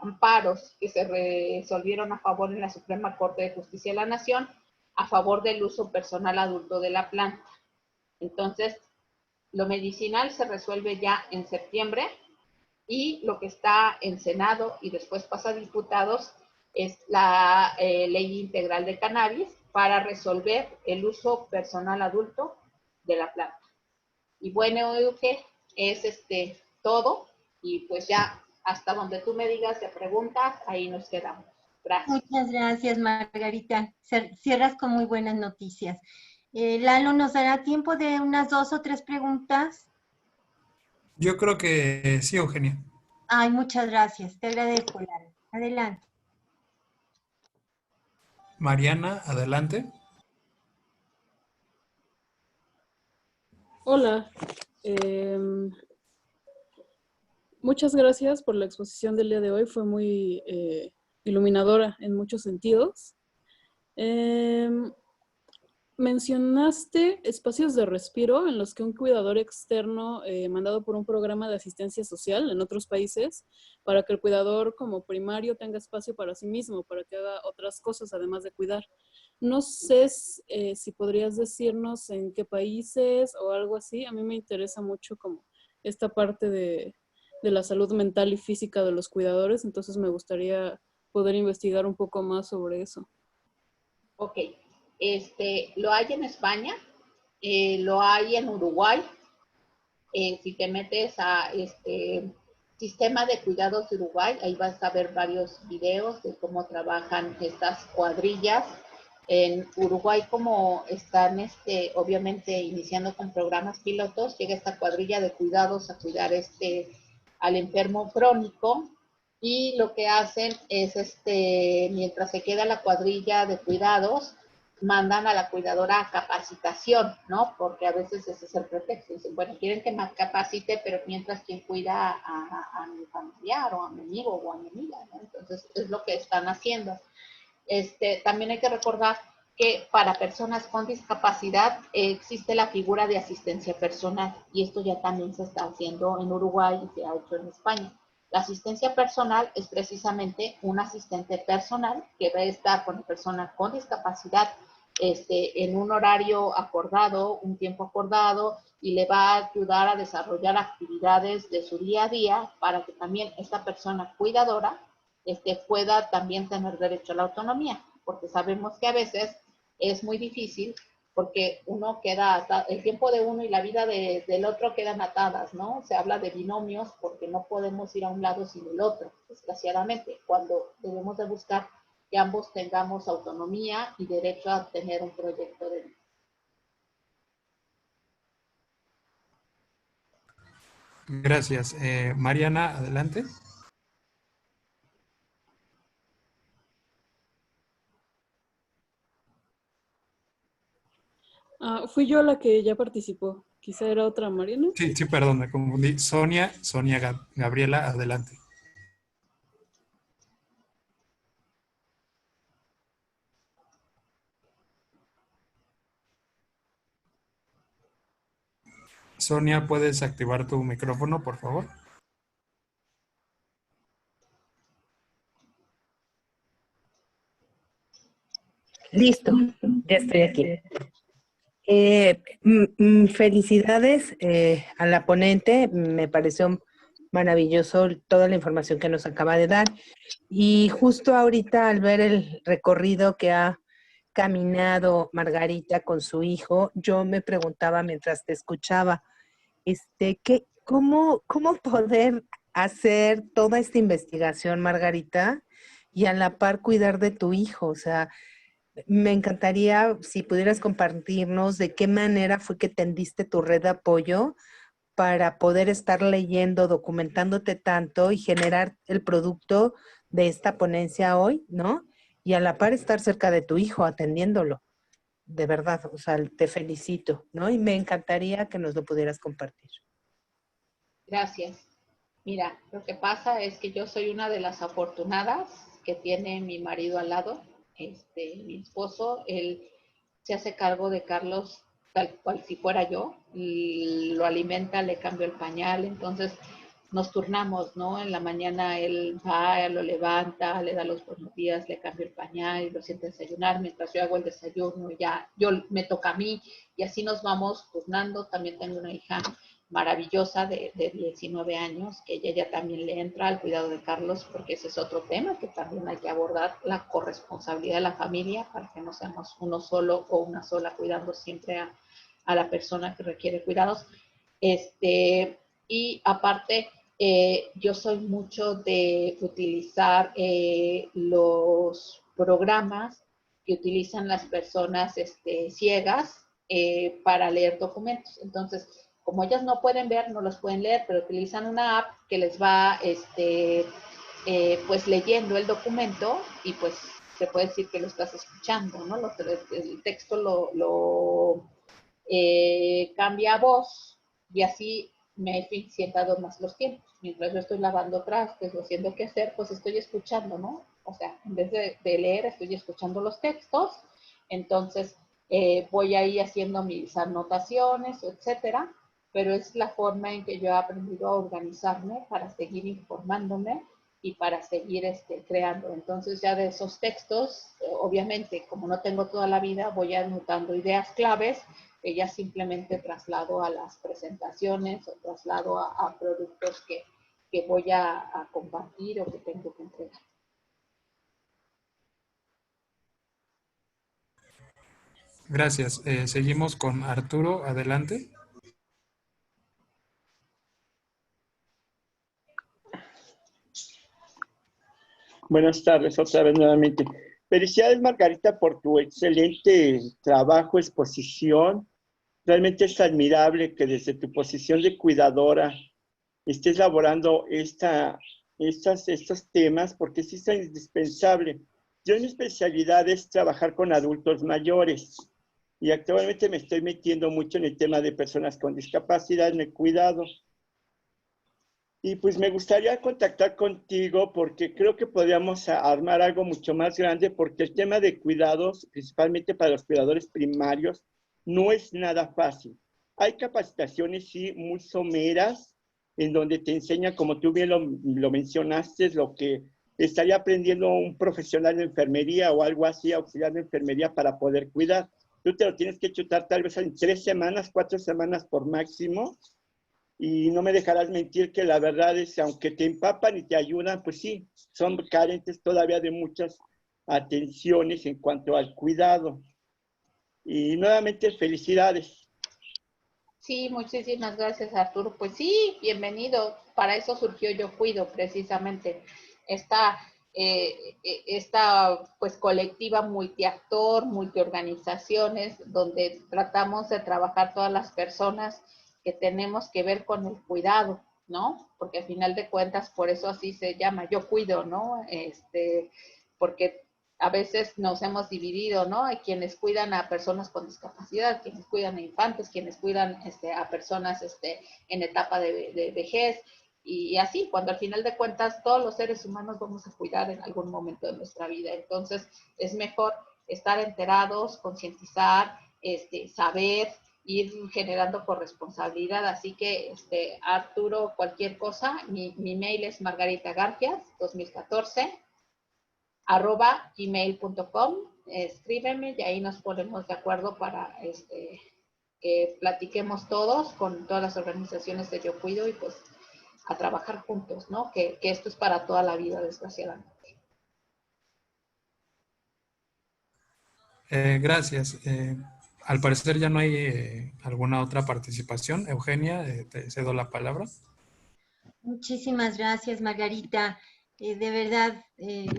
amparos que se resolvieron a favor en la Suprema Corte de Justicia de la Nación a favor del uso personal adulto de la planta. Entonces, lo medicinal se resuelve ya en septiembre y lo que está en Senado y después pasa a diputados es la ley integral de cannabis para resolver el uso personal adulto de la planta. Y bueno, Euge, es todo y pues ya hasta donde tú me digas de preguntas, ahí nos quedamos. Gracias. Muchas gracias, Margarita. Cierras con muy buenas noticias. Lalo, ¿nos dará tiempo de unas 2 o 3 preguntas? Yo creo que sí, Eugenia. Ay, muchas gracias. Te agradezco, Lalo. Adelante. Mariana, adelante. Hola. Muchas gracias por la exposición del día de hoy. Fue muy iluminadora en muchos sentidos. Mencionaste espacios de respiro en los que un cuidador externo mandado por un programa de asistencia social en otros países para que el cuidador como primario tenga espacio para sí mismo, para que haga otras cosas además de cuidar. No sé si podrías decirnos en qué países o algo así. A mí me interesa mucho como esta parte de la salud mental y física de los cuidadores, entonces me gustaría poder investigar un poco más sobre eso. Ok. Lo hay en España, lo hay en Uruguay. Si te metes a Sistema de Cuidados de Uruguay, ahí vas a ver varios videos de cómo trabajan estas cuadrillas. En Uruguay, como están obviamente iniciando con programas pilotos, llega esta cuadrilla de cuidados a cuidar al enfermo crónico. Y lo que hacen es, mientras se queda la cuadrilla de cuidados, mandan a la cuidadora a capacitación, ¿no? Porque a veces ese es el pretexto. Dicen, bueno, quieren que me capacite, pero mientras quien cuida a mi familiar o a mi amigo o a mi amiga, ¿no? Entonces, es lo que están haciendo. También hay que recordar que para personas con discapacidad existe la figura de asistencia personal y esto ya también se está haciendo en Uruguay y se ha hecho en España. La asistencia personal es precisamente un asistente personal que va a estar con la persona con discapacidad en un horario acordado, un tiempo acordado, y le va a ayudar a desarrollar actividades de su día a día para que también esta persona cuidadora pueda también tener derecho a la autonomía, porque sabemos que a veces es muy difícil porque uno queda, el tiempo de uno y la vida del otro quedan atadas, ¿no? Se habla de binomios porque no podemos ir a un lado sin el otro, desgraciadamente, cuando debemos de buscar que ambos tengamos autonomía y derecho a tener un proyecto de vida. Gracias. Mariana, adelante. Fui yo la que ya participó. Quizá era otra Mariana. Sí, perdón, me confundí. Sonia Gabriela, adelante. Sonia, ¿puedes activar tu micrófono, por favor? Listo, ya estoy aquí. Felicidades a la ponente, me pareció maravilloso toda la información que nos acaba de dar. Y justo ahorita al ver el recorrido que ha caminado Margarita con su hijo, yo me preguntaba mientras te escuchaba, ¿cómo poder hacer toda esta investigación, Margarita, y a la par cuidar de tu hijo? O sea, me encantaría si pudieras compartirnos de qué manera fue que tendiste tu red de apoyo para poder estar leyendo, documentándote tanto y generar el producto de esta ponencia hoy, ¿no? Y a la par estar cerca de tu hijo, atendiéndolo. De verdad, o sea, te felicito, ¿no? Y me encantaría que nos lo pudieras compartir. Gracias. Mira, lo que pasa es que yo soy una de las afortunadas que tiene mi marido al lado. Mi esposo, él se hace cargo de Carlos tal cual si fuera yo, y lo alimenta, le cambio el pañal, entonces nos turnamos, ¿no? En la mañana él va, lo levanta, le da los buenos días, le cambia el pañal y lo siente desayunar, mientras yo hago el desayuno, ya me toca a mí, y así nos vamos turnando. También tengo una hija maravillosa de 19 años, que ella ya también le entra al cuidado de Carlos, porque ese es otro tema que también hay que abordar, la corresponsabilidad de la familia, para que no seamos uno solo o una sola cuidando siempre a la persona que requiere cuidados. Y aparte, yo soy mucho de utilizar los programas que utilizan las personas ciegas para leer documentos. Entonces, como ellas no pueden ver, no los pueden leer, pero utilizan una app que les va pues leyendo el documento, y pues se puede decir que lo estás escuchando, ¿no? El texto lo cambia a voz, y así me he eficientado más los tiempos. Mientras yo estoy lavando trastes o haciendo qué hacer, pues estoy escuchando, ¿no? O sea, en vez de leer, estoy escuchando los textos. Entonces, voy ahí haciendo mis anotaciones, etcétera, pero es la forma en que yo he aprendido a organizarme para seguir informándome y para seguir creando. Entonces, ya de esos textos, obviamente, como no tengo toda la vida, voy anotando ideas claves que ya simplemente traslado a las presentaciones o traslado a productos que voy a compartir o que tengo que entregar. Gracias. Seguimos con Arturo. Adelante. Buenas tardes, otra vez nuevamente. Felicidades, Margarita, por tu excelente trabajo, exposición. Realmente es admirable que desde tu posición de cuidadora estés elaborando estos temas, porque sí es indispensable. Yo, mi especialidad es trabajar con adultos mayores, y actualmente me estoy metiendo mucho en el tema de personas con discapacidad en el cuidado. Y pues me gustaría contactar contigo porque creo que podríamos armar algo mucho más grande, porque el tema de cuidados, principalmente para los cuidadores primarios, no es nada fácil. Hay capacitaciones, sí, muy someras, en donde te enseñan, como tú bien lo mencionaste, lo que estaría aprendiendo un profesional de enfermería o algo así, auxiliar de enfermería, para poder cuidar. Tú te lo tienes que chutar tal vez en 3 semanas, 4 semanas por máximo. Y no me dejarás mentir que la verdad es que aunque te empapan y te ayudan, pues sí, son carentes todavía de muchas atenciones en cuanto al cuidado. Y nuevamente, felicidades. Sí, muchísimas gracias, Arturo. Pues sí, bienvenido. Para eso surgió Yo Cuido, precisamente. Esta pues colectiva multiactor, multiorganizaciones, donde tratamos de trabajar todas las personas que tenemos que ver con el cuidado, ¿no? Porque al final de cuentas, por eso así se llama Yo Cuido, ¿no? Porque a veces nos hemos dividido, ¿no? Hay quienes cuidan a personas con discapacidad, quienes cuidan a infantes, quienes cuidan a personas en etapa de vejez, y así, cuando al final de cuentas todos los seres humanos vamos a cuidar en algún momento de nuestra vida. Entonces, es mejor estar enterados, concientizar, saber, ir generando corresponsabilidad. Así que, Arturo, cualquier cosa, mi mail es margaritagarfias2014 @gmail.com. Escríbeme y ahí nos ponemos de acuerdo para que platiquemos todos con todas las organizaciones de Yo Cuido, y pues a trabajar juntos, ¿no? Que esto es para toda la vida, desgraciadamente. Gracias. Al parecer ya no hay alguna otra participación. Eugenia, te cedo la palabra. Muchísimas gracias, Margarita. De verdad,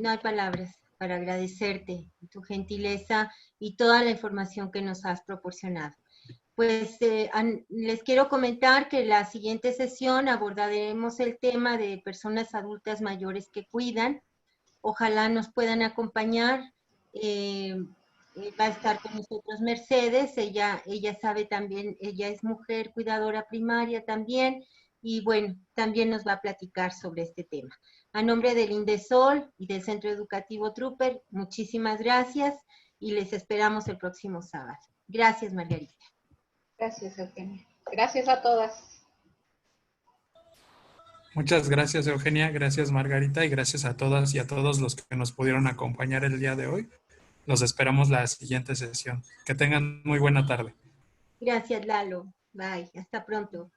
no hay palabras para agradecerte tu gentileza y toda la información que nos has proporcionado. Pues les quiero comentar que la siguiente sesión abordaremos el tema de personas adultas mayores que cuidan. Ojalá nos puedan acompañar. Va a estar con nosotros Mercedes, ella sabe también, ella es mujer cuidadora primaria también, y bueno, también nos va a platicar sobre este tema. A nombre del Indesol y del Centro Educativo Trooper, muchísimas gracias y les esperamos el próximo sábado. Gracias, Margarita. Gracias, Eugenia. Gracias a todas. Muchas gracias, Eugenia. Gracias, Margarita. Y gracias a todas y a todos los que nos pudieron acompañar el día de hoy. Los esperamos la siguiente sesión. Que tengan muy buena tarde. Gracias, Lalo. Bye. Hasta pronto.